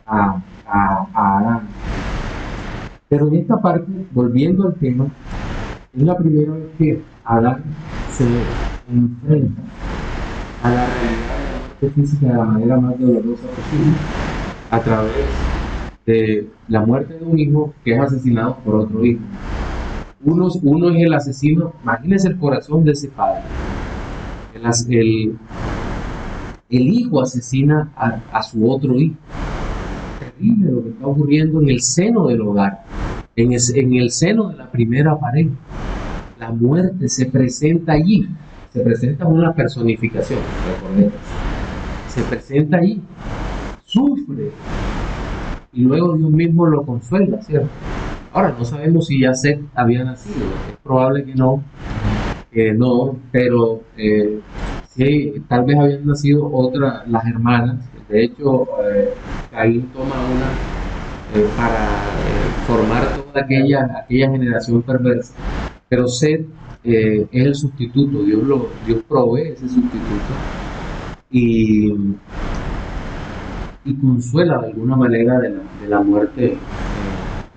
a Adán. Pero en esta parte, volviendo al tema, es la primera vez que Adán se enfrenta a la realidad física de la manera más dolorosa posible, a través de la muerte de un hijo que es asesinado por otro hijo. Uno es el asesino. Imagínense el corazón de ese padre. El hijo asesina a su otro hijo. Terrible lo que está ocurriendo en el seno del hogar, en el seno de la primera pareja. La muerte se presenta allí, se presenta como una personificación, recordemos. Se presenta allí, sufre, y luego Dios mismo lo consuela, ¿cierto? Ahora, no sabemos si ya Seth había nacido, es probable que no, pero sí, tal vez habían nacido las hermanas. De hecho, Caín toma una para formar toda aquella generación perversa, pero Seth es el sustituto. Dios provee ese sustituto y consuela de alguna manera de la muerte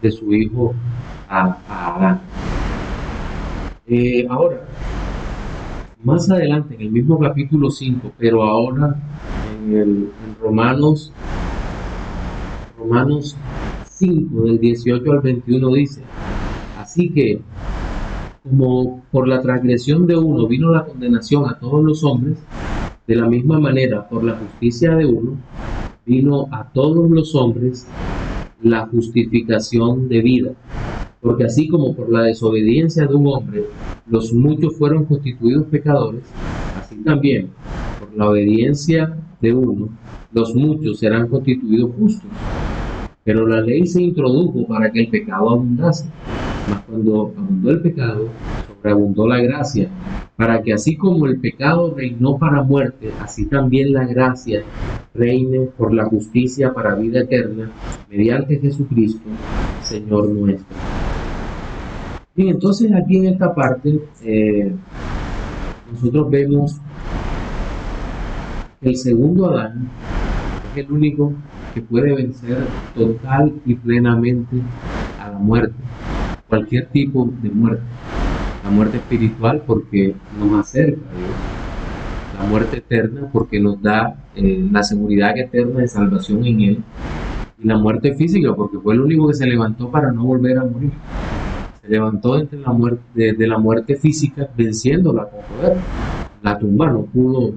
de su hijo a Adán. Ahora, más adelante en el mismo capítulo 5, pero ahora en Romanos 5 del 18 al 21 dice: así que como por la transgresión de uno vino la condenación a todos los hombres, de la misma manera por la justicia de uno vino a todos los hombres la justificación de vida. Porque así como por la desobediencia de un hombre los muchos fueron constituidos pecadores, así también por la obediencia de uno los muchos serán constituidos justos. Pero la ley se introdujo para que el pecado abundase, mas cuando abundó el pecado, sobreabundó la gracia, para que así como el pecado reinó para muerte, así también la gracia reine por la justicia para vida eterna, mediante Jesucristo, Señor nuestro. Bien, entonces aquí en esta parte nosotros vemos que el segundo Adán es el único que puede vencer total y plenamente a la muerte, cualquier tipo de muerte. La muerte espiritual porque nos acerca a Dios, la muerte eterna porque nos da la seguridad eterna de salvación en Él, y la muerte física porque fue el único que se levantó para no volver a morir. Se levantó de la muerte física, venciéndola con poder. La tumba no pudo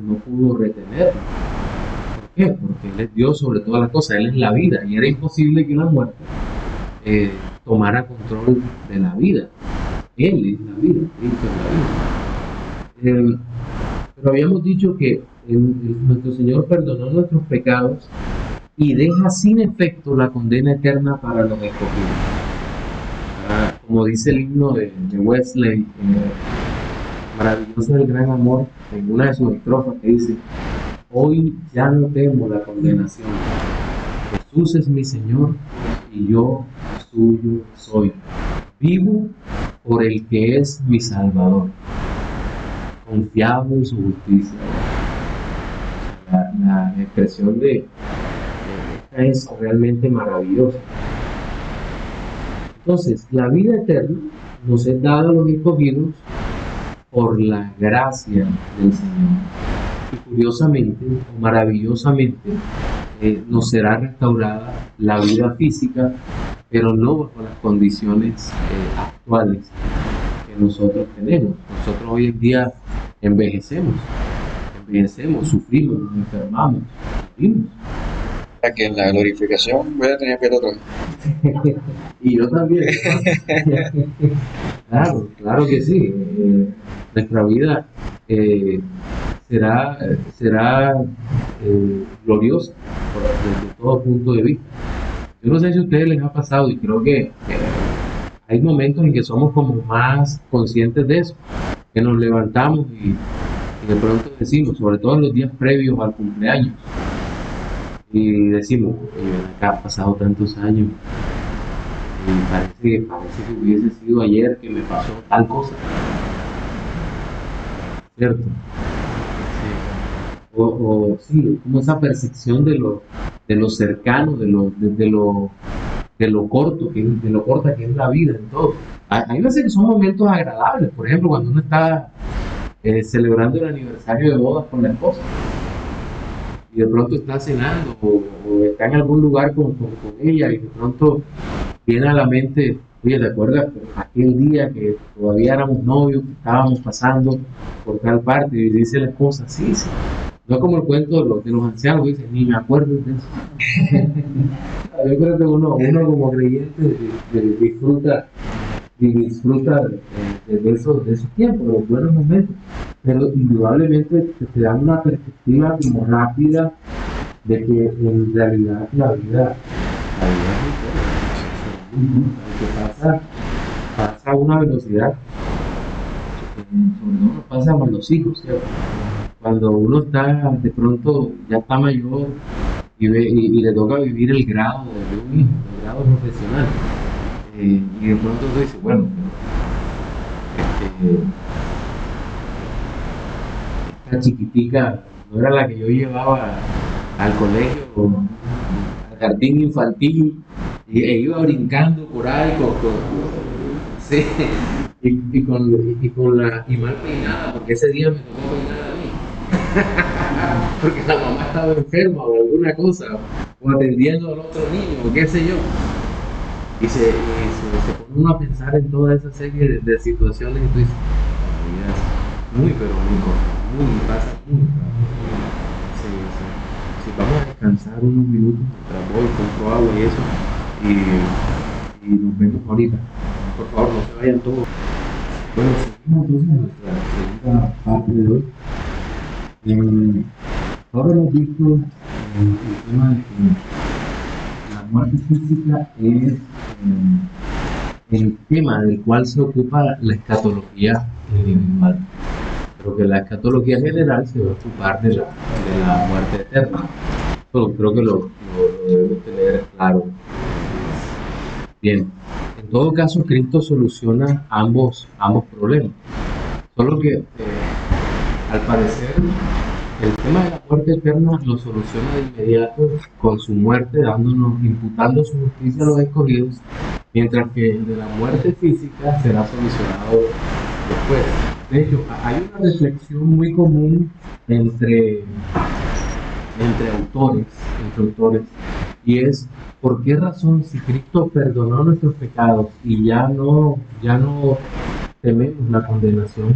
retenerla. ¿Por qué? Porque Él es Dios sobre todas las cosas, Él es la vida, y era imposible que la muerte tomara control de la vida. Él es la vida, Cristo es la vida. Pero habíamos dicho que nuestro Señor perdonó nuestros pecados y deja sin efecto la condena eterna para los escogidos. Como dice el himno de Wesley, maravilloso el gran amor, en una de sus estrofas que dice: hoy ya no temo la condenación, Jesús es mi Señor y yo suyo soy, vivo por el que es mi Salvador, confiado en su justicia. La expresión de esta es realmente maravillosa. Entonces, la vida eterna nos es dada a los escogidos por la gracia del Señor. Y curiosamente, o maravillosamente, nos será restaurada la vida física, pero no bajo las condiciones actuales que nosotros tenemos. Nosotros hoy en día envejecemos, sufrimos, nos enfermamos, morimos. Para que en la glorificación voy a tener pelo otra vez. Y yo también. Claro que sí. Nuestra vida será gloriosa desde todo punto de vista. Yo no sé si a ustedes les ha pasado, y creo que hay momentos en que somos como más conscientes de eso, que nos levantamos y de pronto decimos, sobre todo en los días previos al cumpleaños, y decimos: acá han pasado tantos años y parece que hubiese sido ayer que me pasó tal cosa, ¿cierto? Sí, como esa percepción de lo cercano, de lo corto, de lo corta que es la vida en todo. Hay veces que son momentos agradables, por ejemplo, cuando uno está celebrando el aniversario de bodas con la esposa, y de pronto está cenando o está en algún lugar con ella, y de pronto viene a la mente: oye, ¿te acuerdas aquel día que todavía éramos novios, que estábamos pasando por tal parte? Y dice la esposa: sí. No es como el cuento de los ancianos, que dicen: ni me acuerdo de eso. Yo creo que uno como creyente disfruta de esos tiempos, de los buenos momentos, pero indudablemente te dan una perspectiva como rápida de que en realidad la vida es muy corta, que pasa a una velocidad, sobre todo nos pasa con los hijos, ¿cierto? Cuando uno está, de pronto ya está mayor y le toca vivir el grado de un hijo, el grado profesional, y de pronto uno dice: bueno, esta chiquitica no era la que yo llevaba al colegio o al jardín infantil e iba brincando por ahí sí, y mal peinada, porque ese día me tocó peinar a mí. Porque la mamá estaba enferma o alguna cosa, o atendiendo al otro niño, o qué sé yo. Y se pone uno a pensar en toda esa serie de situaciones, y tú dices: muy, pero muy corta, pasa muy rápido. Sí. Vamos a descansar unos minutos mientras voy, compro agua y eso, y nos vemos ahorita. Por favor, no se vayan todos. Bueno, seguimos entonces en nuestra segunda parte de hoy. Ahora hemos visto el tema de que la muerte física es el tema del cual se ocupa la escatología individual, pero que la escatología general se va a ocupar de la muerte eterna. Pero creo que lo debemos tener claro. Bien, en todo caso, Cristo soluciona ambos problemas. Solo que, al parecer, el tema de la muerte eterna lo soluciona de inmediato con su muerte, imputando su justicia a los escogidos, mientras que el de la muerte física será solucionado después. De hecho, hay una reflexión muy común entre autores, y es: ¿por qué razón, si Cristo perdonó nuestros pecados y ya no tememos la condenación,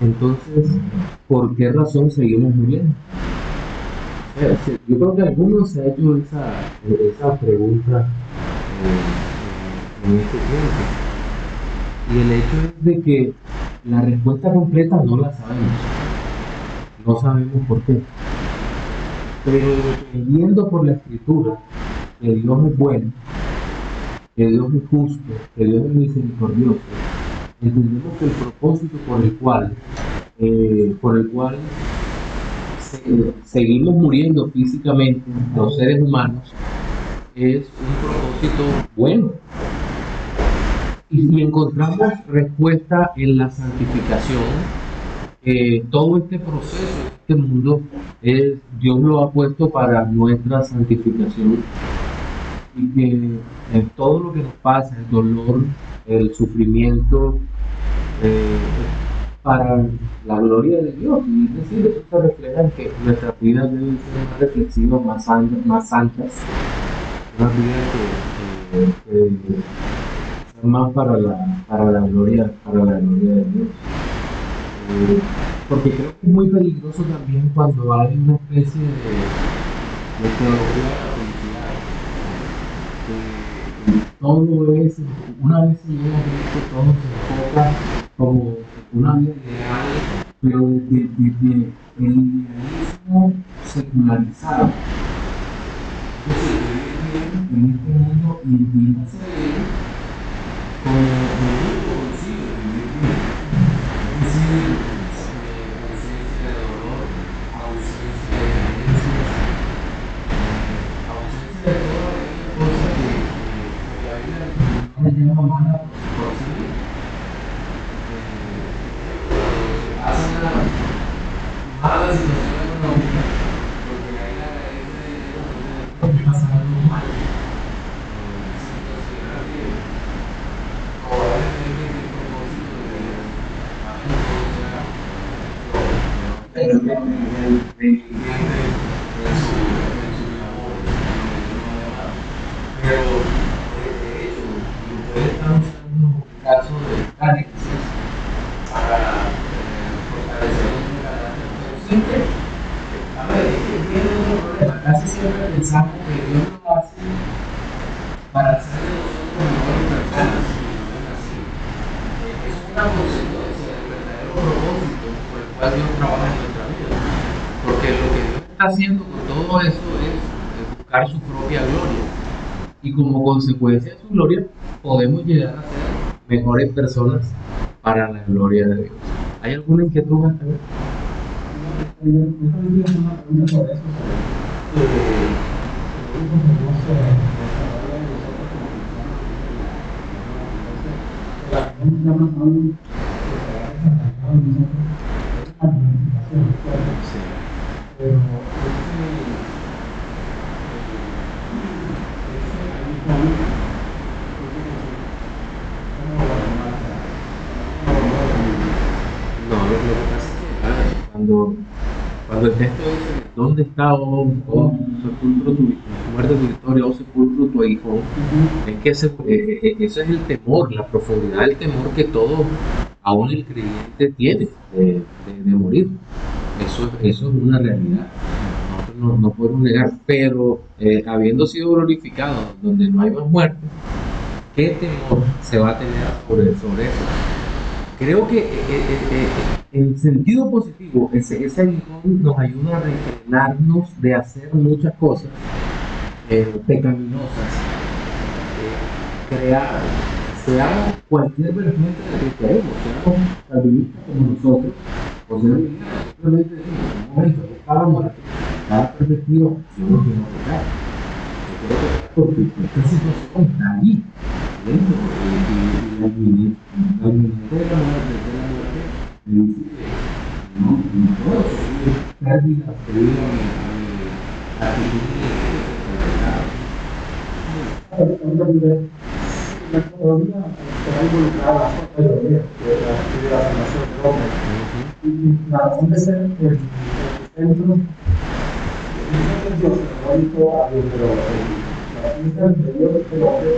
entonces por qué razón seguimos muriendo? Yo creo que algunos se han hecho esa pregunta en este tiempo, y el hecho es de que la respuesta completa no la sabemos, no sabemos por qué, pero entendiendo por la Escritura que Dios es bueno, que Dios es justo, que Dios es misericordioso, entendemos que el propósito por el cual seguimos muriendo físicamente los seres humanos es un propósito bueno, y encontramos respuesta en la santificación. Todo este proceso, este mundo, Dios lo ha puesto para nuestra santificación, y que todo lo que nos pasa, el dolor, el sufrimiento, para la gloria de Dios. Y es decir, eso se refleja en que nuestras vidas deben ser más reflexivas, más santas, unas vidas que sean más para la gloria de Dios. Porque creo que es muy peligroso también cuando hay una especie de teología de la felicidad. Todo es, una vez se llega a Cristo, todo se enfoca como una vida ideal, pero desde el idealismo secularizado. Entonces, vivir bien en este mundo y vivirse bien con el único consigo de vivir bien. Es decir, ausencia de dolor, ausencia de carencias, ausencia de todas aquellas cosas que la Biblia no le llama mala por sí. Hace una mala situación económica, porque hay la carencia de dinero, porque pasa algo mal. Pero el dirigente en su labor, pero de hecho, ustedes están usando el caso de carencias para fortalecer nuestro carácter, pero siempre, a ver, es que tiene otro problema. Casi siempre pensamos que Dios lo hace para hacer de nosotros mejores personas, y no es así. Es una consecuencia del verdadero propósito por el cual Dios trabaja en nuestra vida. Porque lo que Dios está haciendo con todo eso es buscar su propia gloria. Y como consecuencia de su gloria, podemos llegar a ser mejores personas para la gloria de Dios. ¿Hay alguna inquietud hasta ahora? Lo que pasa es que cuando el texto dice: ¿dónde está, oh sepulcro, tu muerte, tu victoria, oh sepulcro, tu aguijón? Es que ese es el temor, la profundidad del temor que todo, aún el creyente, tiene de morir. Eso es una realidad. Nosotros no podemos negar, pero habiendo sido glorificado donde no hay más muerte, ¿qué temor se va a tener sobre eso? Creo que en sentido positivo, ese aguijón nos ayuda a refrenarnos de hacer muchas cosas pecaminosas, crear seamos cualquier vertiente del cristianismo, seamos calvinistas como nosotros, o seamos cristianos, simplemente decimos, en un momento que está la muerte, cada perspectiva, yo no quiero pecar. Yo quiero pecar porque esta situación está allí, dentro, y la inminente de la muerte, me dice que no puedo seguir pérdida debido a mi actitud de la economía está involucrada en la teoría de la formación del hombre. Y la razón de ser el centro es Dios, no a Dios, pero la razón de Dios del hombre,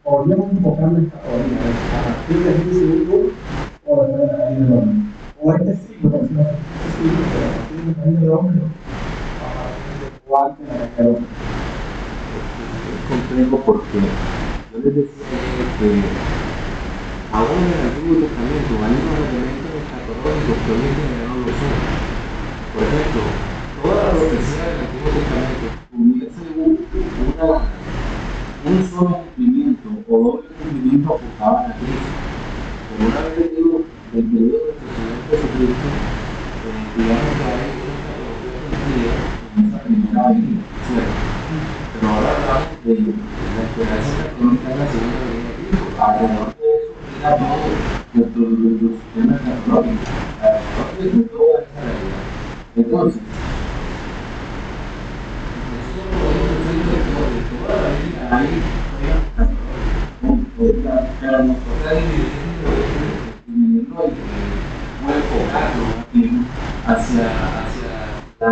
podríamos enfocarnos en esta teoría, a partir del siglo o de la caída del hombre. O este siglo, por decirlo así, este siglo, pero a partir de la caída del hombre, a partir de cuál de la caída del hombre. Complejo porque yo les decía que aún en el Antiguo Testamento hay unos elementos escatológicos que hoy en día no lo son. Por ejemplo, toda la profecía del Antiguo Testamento hubiese un solo cumplimiento o doble cumplimiento apuntaban a Cristo. Pero una vez del periodo del Señor Jesucristo, digamos que hay una escatología cumplida en esa primera venida, ¿cierto? Pero ahora hablamos de la esperanza económica de la segunda venida de Cristo. Alrededor de eso gira todo nuestro sistema económico. Alrededor de toda esa realidad. Entonces, nosotros podemos decir de toda la vida hay pero nos toca dividirlo y enfocarlo hacia la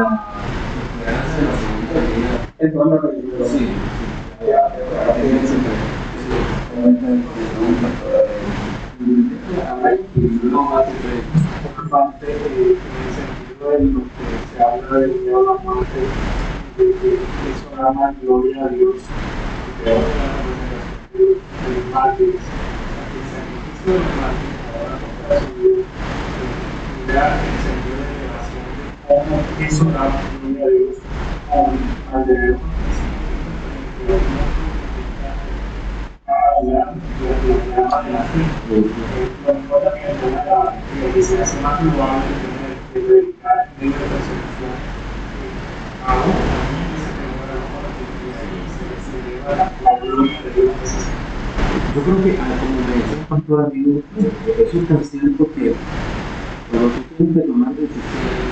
esperanza de la segunda venida. Entonces, la película. Sí. Parte en el sentido de lo que se habla del miedo a la muerte, de que eso da más gloria a Dios, que ahora la representación de los mártires, el sacrificio de los mártires ahora contra su vida, mirar el sentido de elevación de cómo eso da más gloria a Dios al deber que se hace más probable de predicar en la persecución aún también se tenga la muerte y se eleva la gloria de Dios. Yo creo que, como me decía el pastor amigo, eso es tan cierto que cuando tú tienes que tomar decisiones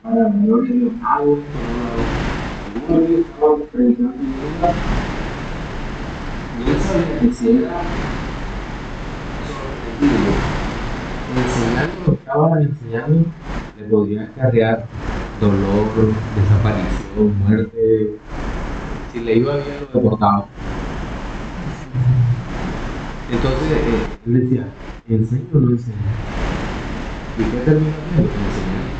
para la gloria de Dios, hago esto, no hago. Algunos de ellos estaban predicando en un lugar y él sabía que si era enseñando lo que estaba enseñando, le podría acarrear dolor, desaparición, muerte. Si le iba bien, lo deportaba. Entonces él decía, ¿enseño o no enseño? ¿Y qué termina haciendo? Enseñando.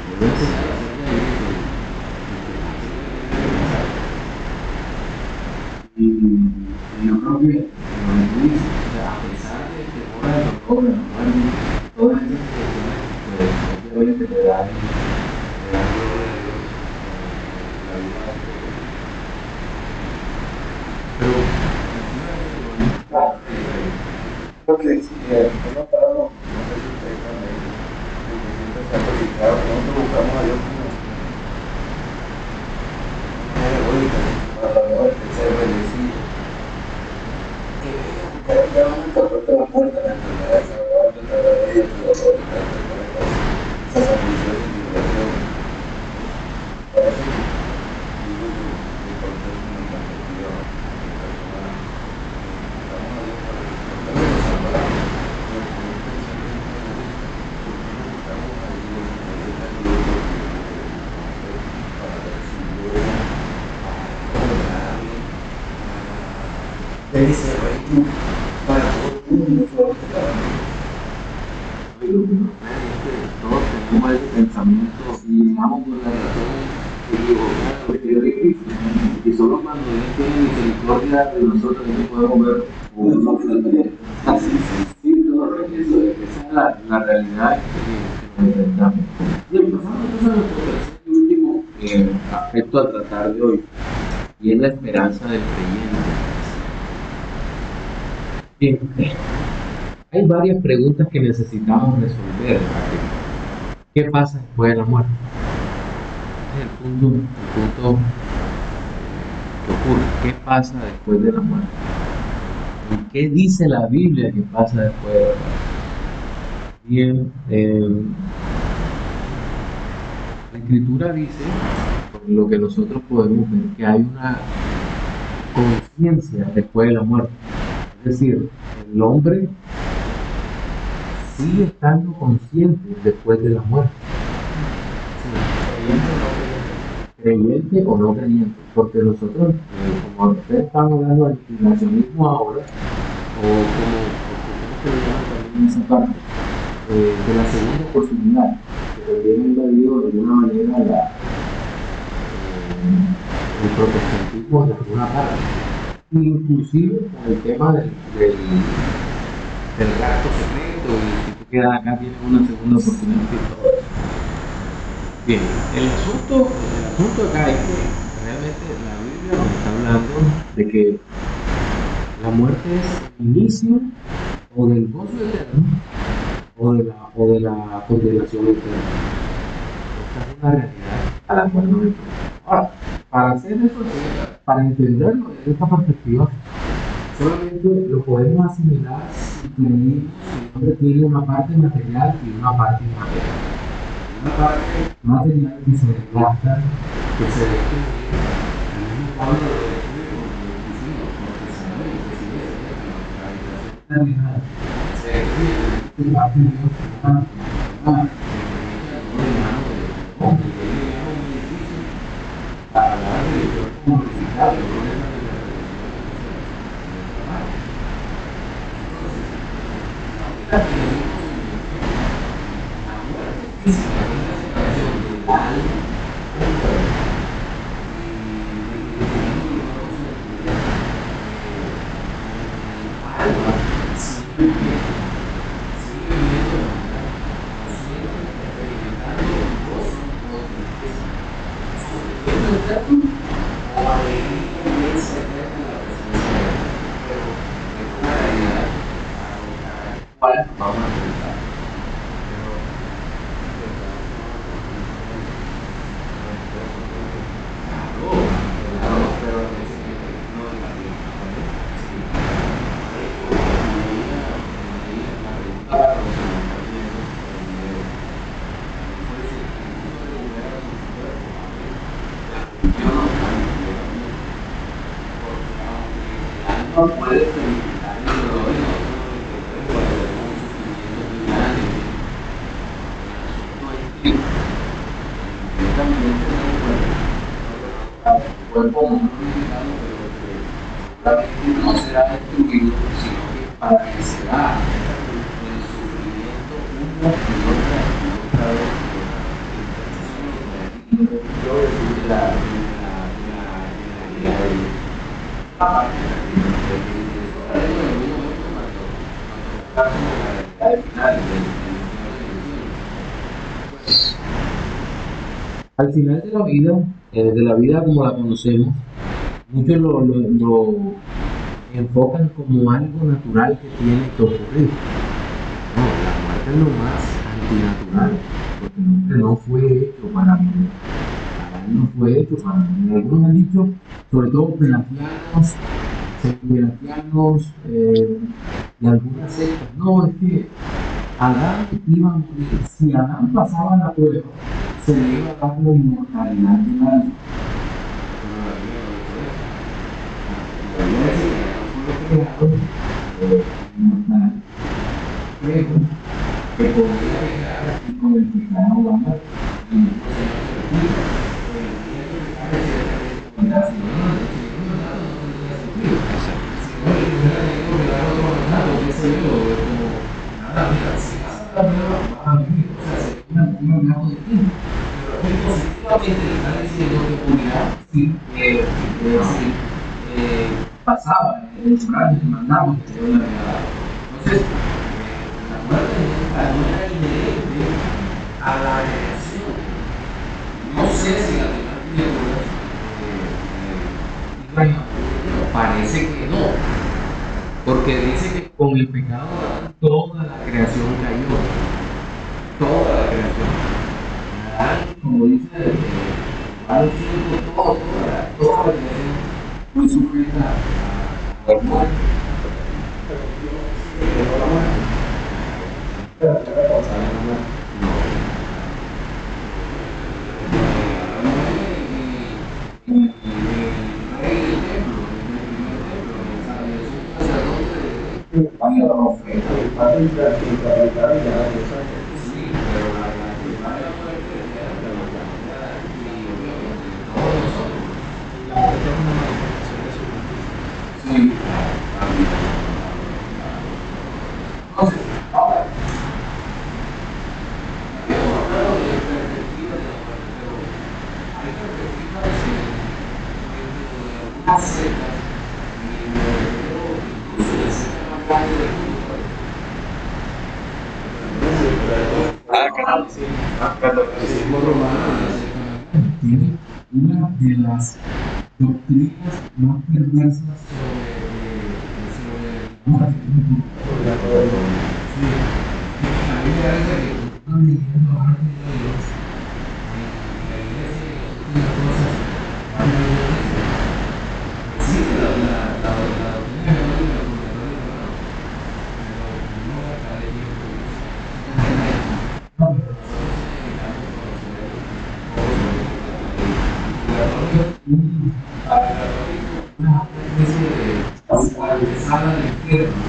Le voy a enseñar a hacer de esto. Y yo creo que lo que tú dices, o sea, a pesar de que temor al dolor, de la muerte, todas esas situaciones, pues obviamente te dan gloria a Dios, la vida de Dios. Pero porque si he notado, no sé si ustedes también, que siempre se ha predicado, nosotros buscamos a Dios como una egoísta, para la muerte, ser bendecido. Buscar ya no me importa la muerte, la enfermedad, esa muerte, la tragedia, el dolor, esa sacrificio de liberación. Para eso, digo yo, que por eso es una perspectiva personal. Buscamos a Dios para que nos salvara. Él dice, tú, para todo el mundo, solo para mí. Todos tenemos ese pensamiento y vamos por la razón equivocada de Cristo. Y solo cuando Él tiene misericordia de nosotros es que podemos ver así todo eso. Esa es la realidad que nos enfrentamos. Y pasamos entonces a nuestro tercer y último aspecto a tratar de hoy, y es la esperanza del creyente. Bien, hay varias preguntas que necesitamos resolver. ¿Qué pasa después de la muerte? Es el punto que ocurre. ¿Qué pasa después de la muerte? ¿Y qué dice la Biblia que pasa después de la muerte? Bien, la Escritura dice, por lo que nosotros podemos ver, que hay una conciencia después de la muerte. Es decir, el hombre sigue estando consciente después de la muerte. Creyente o no creyente, porque nosotros, como ustedes están hablando del negacionismo ahora, o como que lo llaman también esa parte, de la segunda oportunidad, que también ha invadido de alguna manera el protestantismo de alguna parte, inclusive con el tema del gasto secreto, y si tú quedas acá tienes una segunda oportunidad y todo eso. Bien, el asunto acá es que realmente la Biblia nos está hablando de que la muerte es el inicio o del gozo eterno o de la condenación eterna. Esta es una realidad a la cual nos enfrentamos. Ahora, para hacer eso, para entenderlo desde esta perspectiva, solamente lo podemos asimilar si creemos que el hombre tiene una parte material y una parte inmaterial. Una parte material que se desgasta, que se destruye, el mismo Pablo lo destruye con los vecinos, porque sabemos que si es la habitación se destruye, se va a tener una hermano de hombre, que le llama un edificio para hablar del cuerpo glorificado, el problema de la entonces, ahorita que la muerte física es la separación del alma del cuerpo y el alma sigue viviendo de manera consciente, experimentando el gozo o tristeza, sufrimiento eterno o alegría inmensa eterna en la presencia de Dios. Pero es una realidad a la cual vamos a enfrentar. No puede experimentar el dolor y no puede tener un sufrimiento muy grande. El asunto es que también tenemos un cuerpo no glorificado, pero que seguramente no será destruido, sino que padecerá el sufrimiento una y otra vez y otra vez. De la al final de la vida como la conocemos, muchos lo enfocan como algo natural que tiene que ocurrir. No, la muerte es lo más antinatural, porque el hombre no fue hecho para morir. Adán no fue hecho para morir. Algunos han dicho, sobre todo pelatianos, y algunas sectas, no, es que Adán iba a morir. Si Adán pasaba la prueba, se le iba a dar la inmortalidad del alma. Pero la Biblia dice que Adán fue creado inmortal, pero que podía pecar y con el pecado la muerte. Y el día que pecare ciertamente morirá. Si no, positivamente le está diciendo que morirá si pasaba el horario que mandamos que Dios le había dado. Entonces, la muerte no era inherente a la creación. No sé si la demás criaturas iban a morir, parece que no, porque dice que pecado, toda la creación cayó. Toda la creación. Como dice Romanos 5, toda la creación fue sujeta a la muerte. Tiene una de las doctrinas más perversas sobre la muerte. Sí. A mí me da risa que están leyendo ahora de Dios en la iglesia y otras cosas. Existe la doctrina de la purgatorio, pero no la academia. Una especie de antesala del infierno,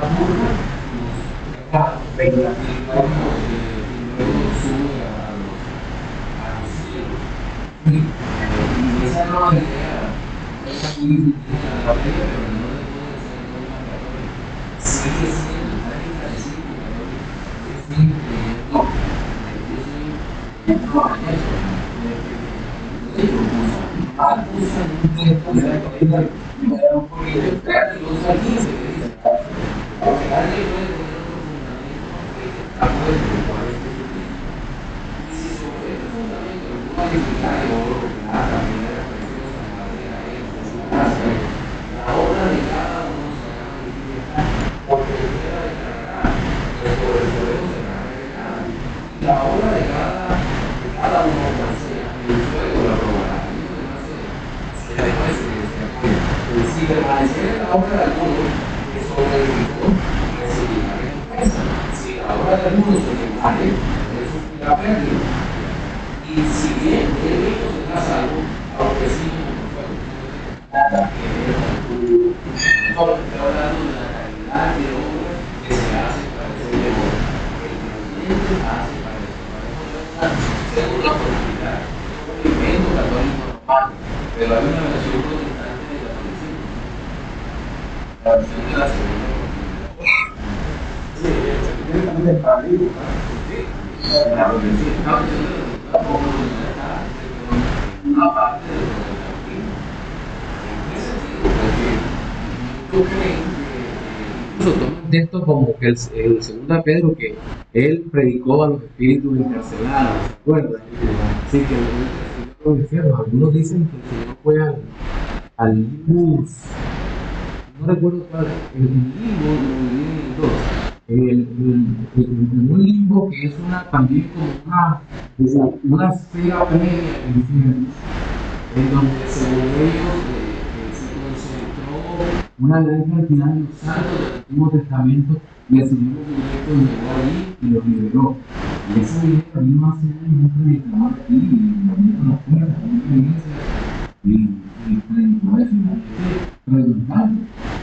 la purga, y luego sube a los cielos. Y esa no es la idea, esa muy distinta de la fe, pero no le puede ser dogma católico. Sigue siendo tan encarecido católico, que sigue creyendo, yo soy eso. Acusan un texto de la Biblia porque lo usa 15 que dice porque nadie puede poner otro fundamento que está puesto cuál es el fundamento. Y si sobre este fundamento alguno modificar el oro, plata, piedra preciosa, madera, gracia, la obra de cada uno será manifiesta, porque el día declarará que sobre el fuego será revelada, y la obra de cada uno cual sea, el fuego la probará. Si permaneciera la obra de alguno que sobrevivió, recibirá recompensa. Si la obra de alguno se quemare, él sufrirá pérdida. Y si bien él mismo será salvo, aunque siga en el fuego. Solo estoy hablando de la calidad de obra que se hace para el Señor. El creyente hace para el Señor. Según la oportunidad, un invento católico normal, pero hay una versión protestante de la policía. La versión de la segunda oportunidad. Sí, también es para vivir, ¿no? Sí, la versión de la segunda oportunidad está una parte de lo que doctrina. ¿En qué sentido? Porque yo creo que incluso toman de esto como que el segundo Pedro, que él predicó a los espíritus encarcelados, ¿se acuerdan? Sí, que los infiernos. Algunos dicen que el Señor fue al limbo, no recuerdo cuál, el limbo lo dividen en dos. En un limbo que es también como una esfera previa al infierno, en donde según ellos se concentró una gran cantidad de los santos del Antiguo Testamento y el Señor Jesucristo llegó allí y los liberó. Y esa idea vino hace años un predicador aquí y abrió las puertas a una iglesia y predicó eso y la gente preguntando.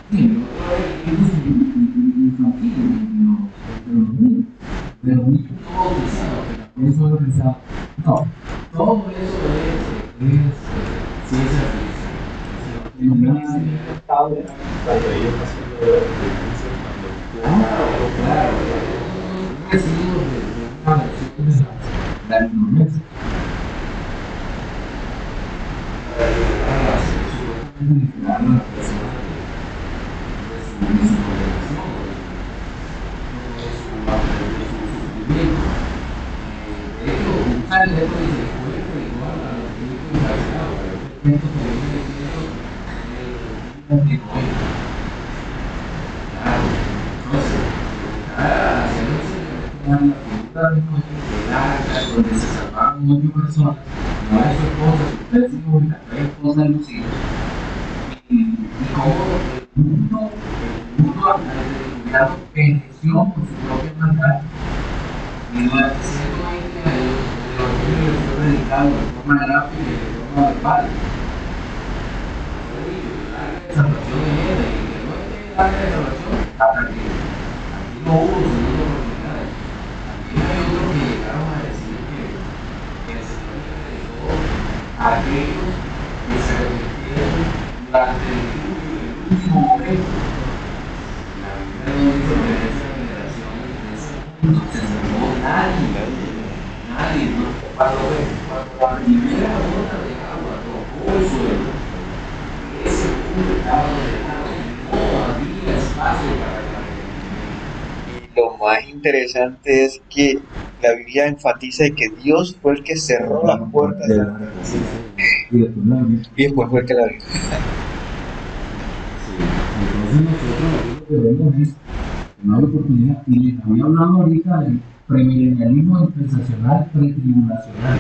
Sí, el otro es infantil, de los niños no bautizados, pero eso es pensado. No, todo eso es ciencia ficción. Cuando ellos hacen lo de la inteligencia, Claro, recibo de una versión de la ignorancia. está en la segunda de Noé, el arca, donde se salvaron 8 personas, no era su esposa, sus 3 hijos y las 3 esposas de los hijos. Y cómo el mundo ya pereció por su propia maldad. Y durante 120 años, el evangelio fue predicado de forma gráfica y de forma verbal. El área de salvación es esta, y que no es el área de salvación hasta que aquí no hubo segunda oportunidades. Aquí hay otros que llegaron a decir que el Señor le predicó a aquellos que se arrepintieron durante el último momento. La Biblia no dice que en esa generación, en ese mundo, se salvó nadie, ¿no? Cuando la primera gota de agua tocó el suelo, ese mundo estaba dejado, no había espacio para la gente. Lo más interesante es que la Biblia enfatiza que Dios fue el que cerró las puertas de la relación. Y después fue el que la abrió. Entonces nosotros lo que vemos es una oportunidad, y les había hablado ahorita del premilenialismo dispensacional pretribulacional,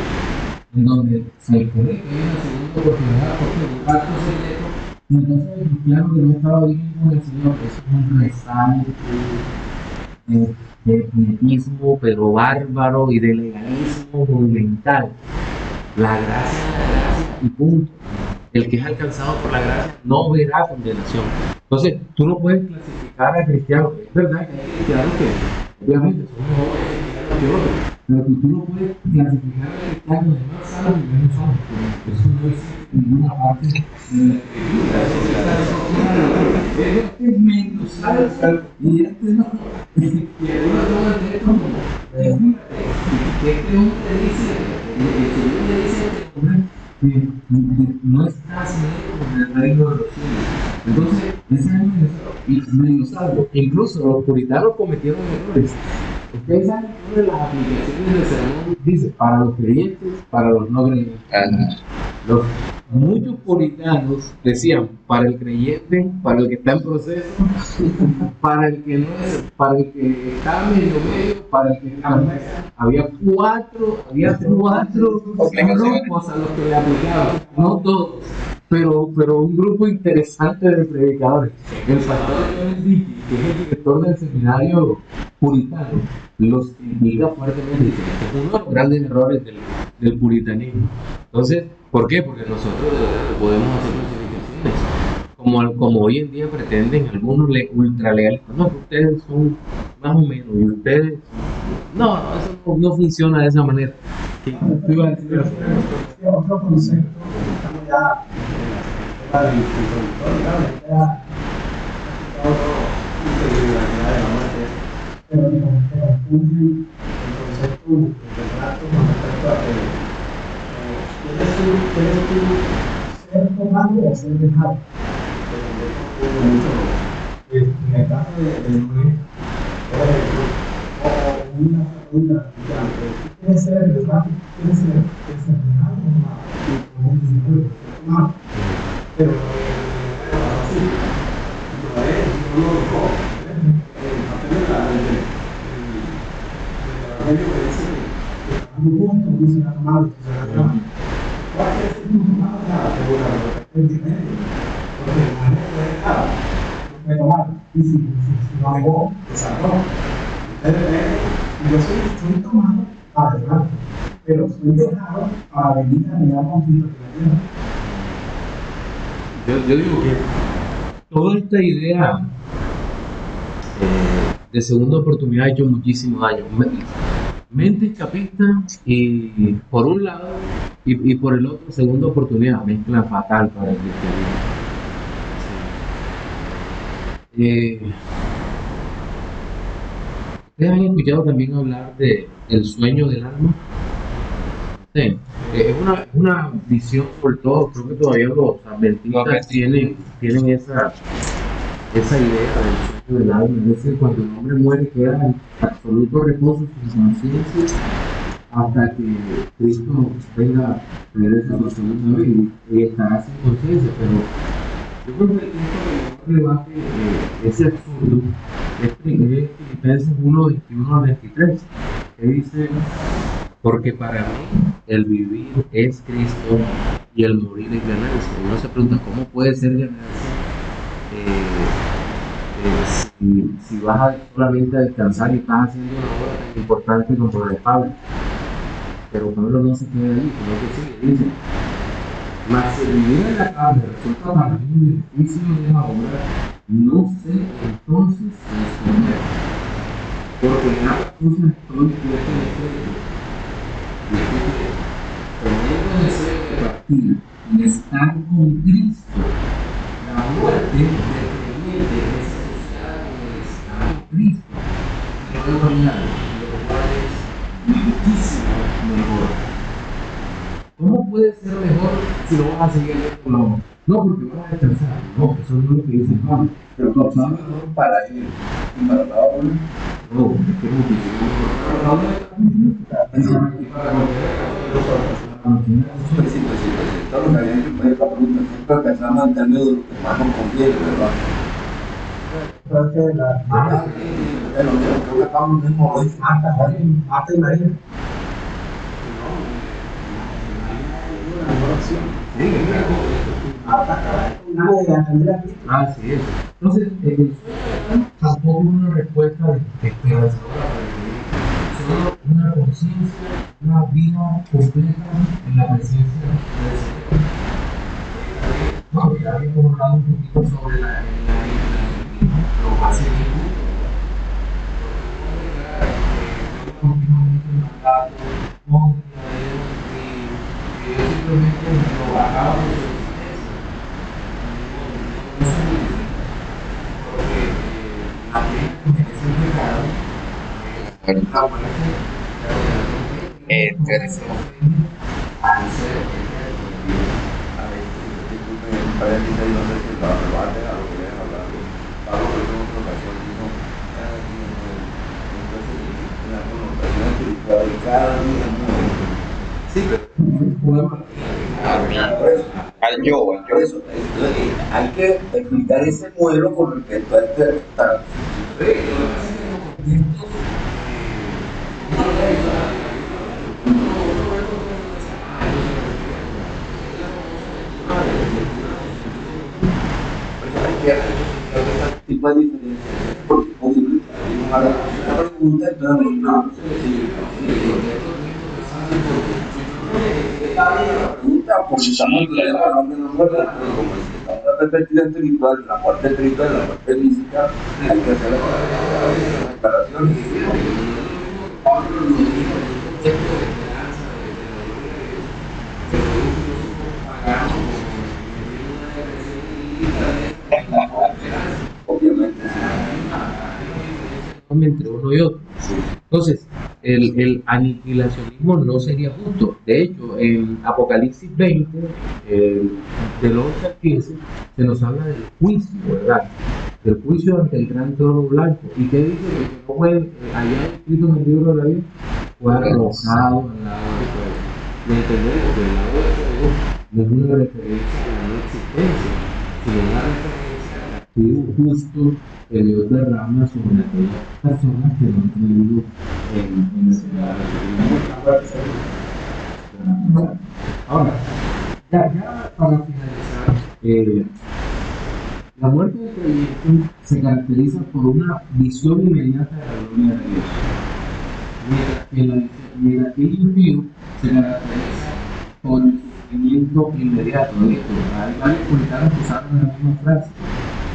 en donde se cree que hay una segunda oportunidad porque un pacto secreto, y entonces el cristiano que no estaba bien con el Señor, eso es un rezago de pietismo, pero bárbaro, y de legalismo monumental. La gracia es la gracia y punto. El que es alcanzado por la gracia no verá condenación. Entonces, tú no puedes clasificar a cristianos. Es verdad que hay cristianos que, obviamente, son mejores cristianos que otros, pero tú no puedes clasificar a cristianos de más sanos y menos sanos. Eso no existe en ninguna parte de la escritura. Este es menos sano y este no. Y algunos toman de esto como, que este hombre dice, el Señor le dice a este hombre, que no estás en el reino de los cielos. Entonces, ese es menos algo. Incluso los puritanos cometieron errores. Ustedes saben que una de las aplicaciones del sermón dice para los creyentes, para los no creyentes. Muchos puritanos decían para el creyente, para el que está en proceso, para el que no es, para el que está medio, para el que está en había cuatro grupos a los que le aplicaban, no todos, pero un grupo interesante de predicadores. El pastor John Dickey, que es el director del seminario puritano, los indica fuertemente, dice que este es uno de los grandes errores del puritanismo. Entonces, ¿por qué? Porque nosotros podemos hacer clasificaciones, como hoy en día pretenden algunos ultralegales. No, ustedes son más o menos, y ustedes... No, eso no funciona de esa manera. ¿Qué iba a decir? Otro concepto, estamos ya en la introductoria, ya pero el concepto de trato con respecto a ¿quieres tú ser tomado o ser dejado? En el caso de Noé, por ejemplo, o una pregunta, ¿tú quieres ser dejado? ¿Quieres ser dejado o un dinero tomado? Pero así, Noé no lo dejó. El evangelio me dice que un punto no será tomado, ¿cuál es el punto más nada? El dinero, porque el dinero fue dejado, no fue tomado, y si no dejó, se salvó. Yo soy tomado para dejar, pero soy dejado para venir a mirar conflicto que la tierra. Yo digo que toda esta idea de segunda oportunidad ha hecho muchísimo daño. Mente escapista y por un lado y por el otro segunda oportunidad, mezcla fatal para el cristianismo. ¿Ustedes han escuchado también hablar de el sueño del alma? Sí. Es una visión, sobre todo, creo que todavía los adventistas tienen esa idea del sueño del alma. Es decir, cuando el hombre muere queda en absoluto reposo sin conciencia hasta que Cristo venga regresa por segunda vez y estará sin conciencia. Pero yo creo que el tiempo rebate ese absurdo es Filipenses 1, 21 al 23, que dice, porque para mí el vivir es Cristo y el morir es ganancia. Y uno se pregunta, ¿cómo puede ser ganancia si vas solamente a descansar y estás haciendo una obra tan importante como la de Pablo? Pero Pablo no se queda ahí, sino que sigue, dice, mas el vivir en la carne resulta para mí un beneficio de la obra, no sé entonces responder, porque en ambas cosas estoy teniendo deseo de partir y estar con Cristo. La muerte del creyente es asociada con el estar con Cristo, y luego añade, lo cual es muchísimo mejor. ¿Cómo puede ser mejor si lo vas a seguir haciendo la obra? No, porque vas a descansar. No, eso no es lo que dice Pablo. Pero tú sabes mejor para él y para la obra. No, es que Pues sí. Todo lo que había que poner la pregunta, siempre pensamos en términos de lo que más nos conviene, ¿verdad? Creo que Pero creo que Pablo mismo lo dice. hasta y María. Así es. Entonces, tampoco una respuesta de esperanzadora para el vivir, solo una conciencia, una vida completa en la presencia del Señor. No, ya habíamos hablado un poquito sobre la lo hace bien. Continuamente mandado, y yo simplemente lo bajaba de su existencia. Porque la gente que es el pecado, la muerte, al ser Disculpen el paréntesis, no sé si lo rebate a lo que les hablando. Pablo, por ejemplo, en otra ocasión dijo, en la connotación espiritual de cada día muere. Sí, pero Al yo. por eso hay que explicar ese modelo con respecto a este. Tipo de diferencia, porque posible, una pregunta, entonces la pregunta, porque estamos hablando de la muerte, como estamos en la perspectiva espiritual, la muerte espiritual, la muerte física, hay que hacer las separaciones. Obviamente. Entre uno y otro. Entonces, el aniquilacionismo no sería justo. De hecho, en Apocalipsis 20, del 11 al 15, se nos habla del juicio, ¿verdad? Del juicio ante el gran trono blanco. ¿Y qué dice? Que no fue allá escrito en el libro de la Biblia, fue arrojado al lado del fuego. Y entendemos que el lado del fuego no es una referencia a la no existencia, sino una referencia al activo justo que Dios derrama sobre aquellas personas que no han creído en el Señor. Ahora, ya para finalizar, la muerte del creyente se caracteriza por una visión inmediata de la gloria de Dios, mientras que el impío se caracteriza por el sufrimiento inmediato. De hecho, hay varios puritanos que usaron la misma frase.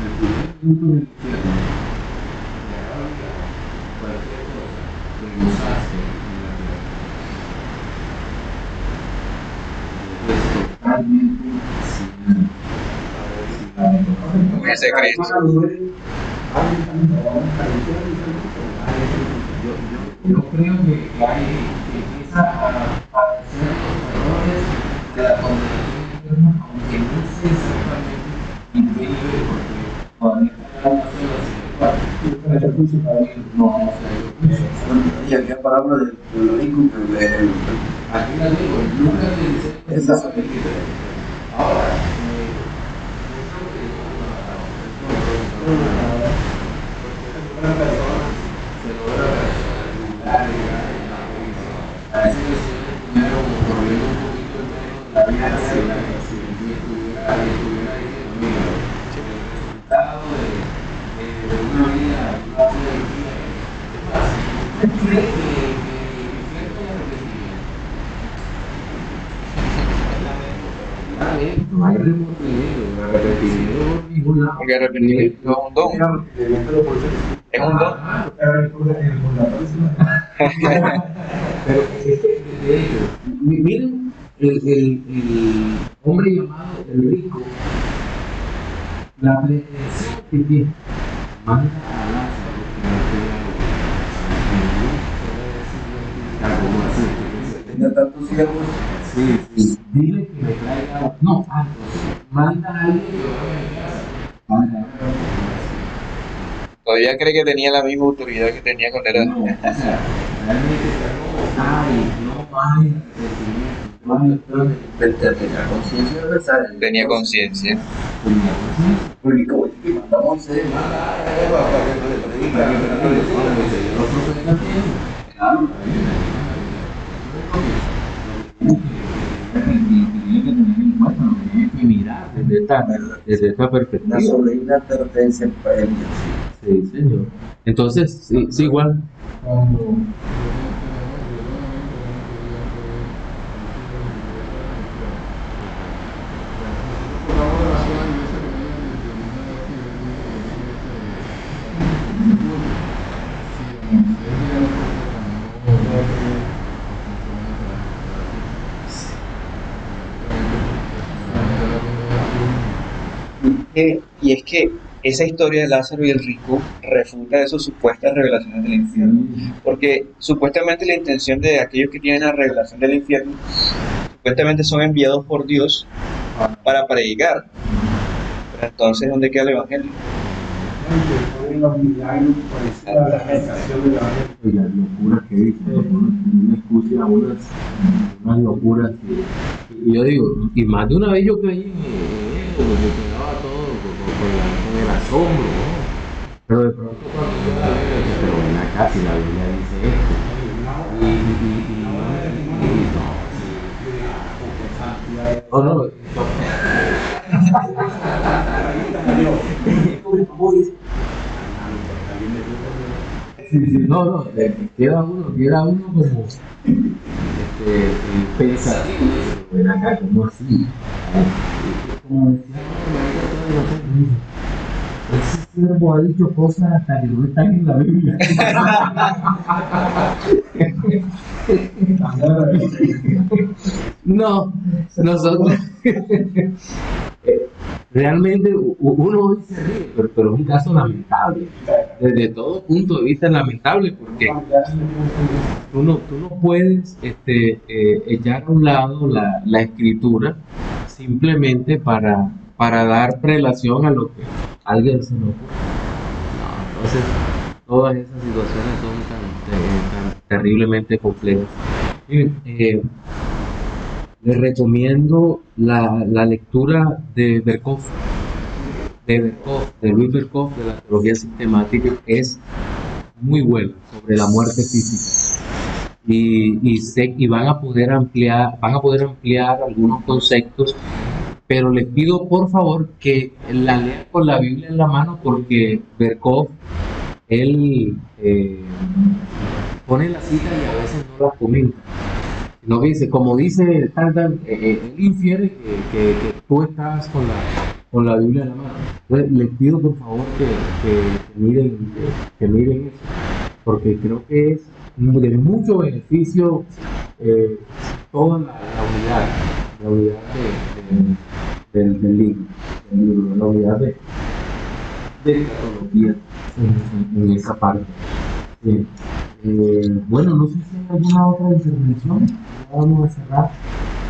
El punto del infierno, cualquier cosa que gozase en la vida. Ese Cristo. Yo creo que empieza a aparecer los errores de la condenación eterna, aunque no sé exactamente en qué nivel, porque todavía está la Y aquí palabra del rico que aquí la digo, Lucas 16, esa. ahora, se logra regular, a veces decisiones primero corriendo un poquito el menos de la vida real, si estuviera diciendo, mira, el resultado de una vida, una vida es fácil. ¿Usted cree que el infierno es arrepentimiento? No hay arrepentimiento por ningún lado. Porque arrepentimiento es un don. Es un don. Pero de hecho, miren el hombre llamado el rico, la pretensión que tiene, manda a Lázaro que no como así, Tenía tantos siervos. sí, dile que me traiga, no, manda a alguien que vaya a mi casa. Todavía cree que tenía la misma autoridad que tenía cuando era. No, o sea, realmente no hay Tenía conciencia de rezar. Tenía conciencia. Porque como que mandamos a hacer, para que no le predica. Claro. Y mirar desde esta La perspectiva. sobrina advertencia previa. Sí, señor. Entonces, sí, igual. Y es que esa historia de Lázaro y el rico refuta esas supuestas revelaciones del infierno. Porque supuestamente la intención de aquellos que tienen la revelación del infierno, supuestamente son enviados por Dios para predicar. Pero entonces, ¿dónde queda el evangelio? Los milagros por encima de la gestación del evangelio. Y las locuras que dicen, uno escucha unas locuras y yo digo, y más de una vez yo creí en eso, me quedaba todo con el asombro, ¿no? Pero de pronto cuando yo la veo, yo, pero ven acá si la Biblia dice esto, no, queda uno como pensativo, ven acá, como así, como decía, ese siervo ha dicho cosas hasta que no están en la Biblia. No, nosotros realmente uno hoy se ríe, pero es un caso lamentable, desde todo punto de vista lamentable, porque tú no puedes echar a un lado la escritura simplemente para dar prelación a lo que alguien se nos ocurre. No, entonces todas esas situaciones son tan terriblemente complejas. Miren, les recomiendo la lectura de Berkhof, de Luis Berkhof, de la teología sistemática. Es muy buena sobre la muerte física y van a poder ampliar algunos conceptos, pero les pido por favor que la lean con la Biblia en la mano, porque Berkhof él pone la cita y a veces no la comenta. No dice, como dice él infiere que tú estás con la Biblia en la mano. Entonces, les pido por favor que miren eso, porque creo que es de mucho beneficio toda la unidad del libro, la unidad de teología en esa parte. Bueno, no sé si hay alguna otra intervención. Vamos a cerrar.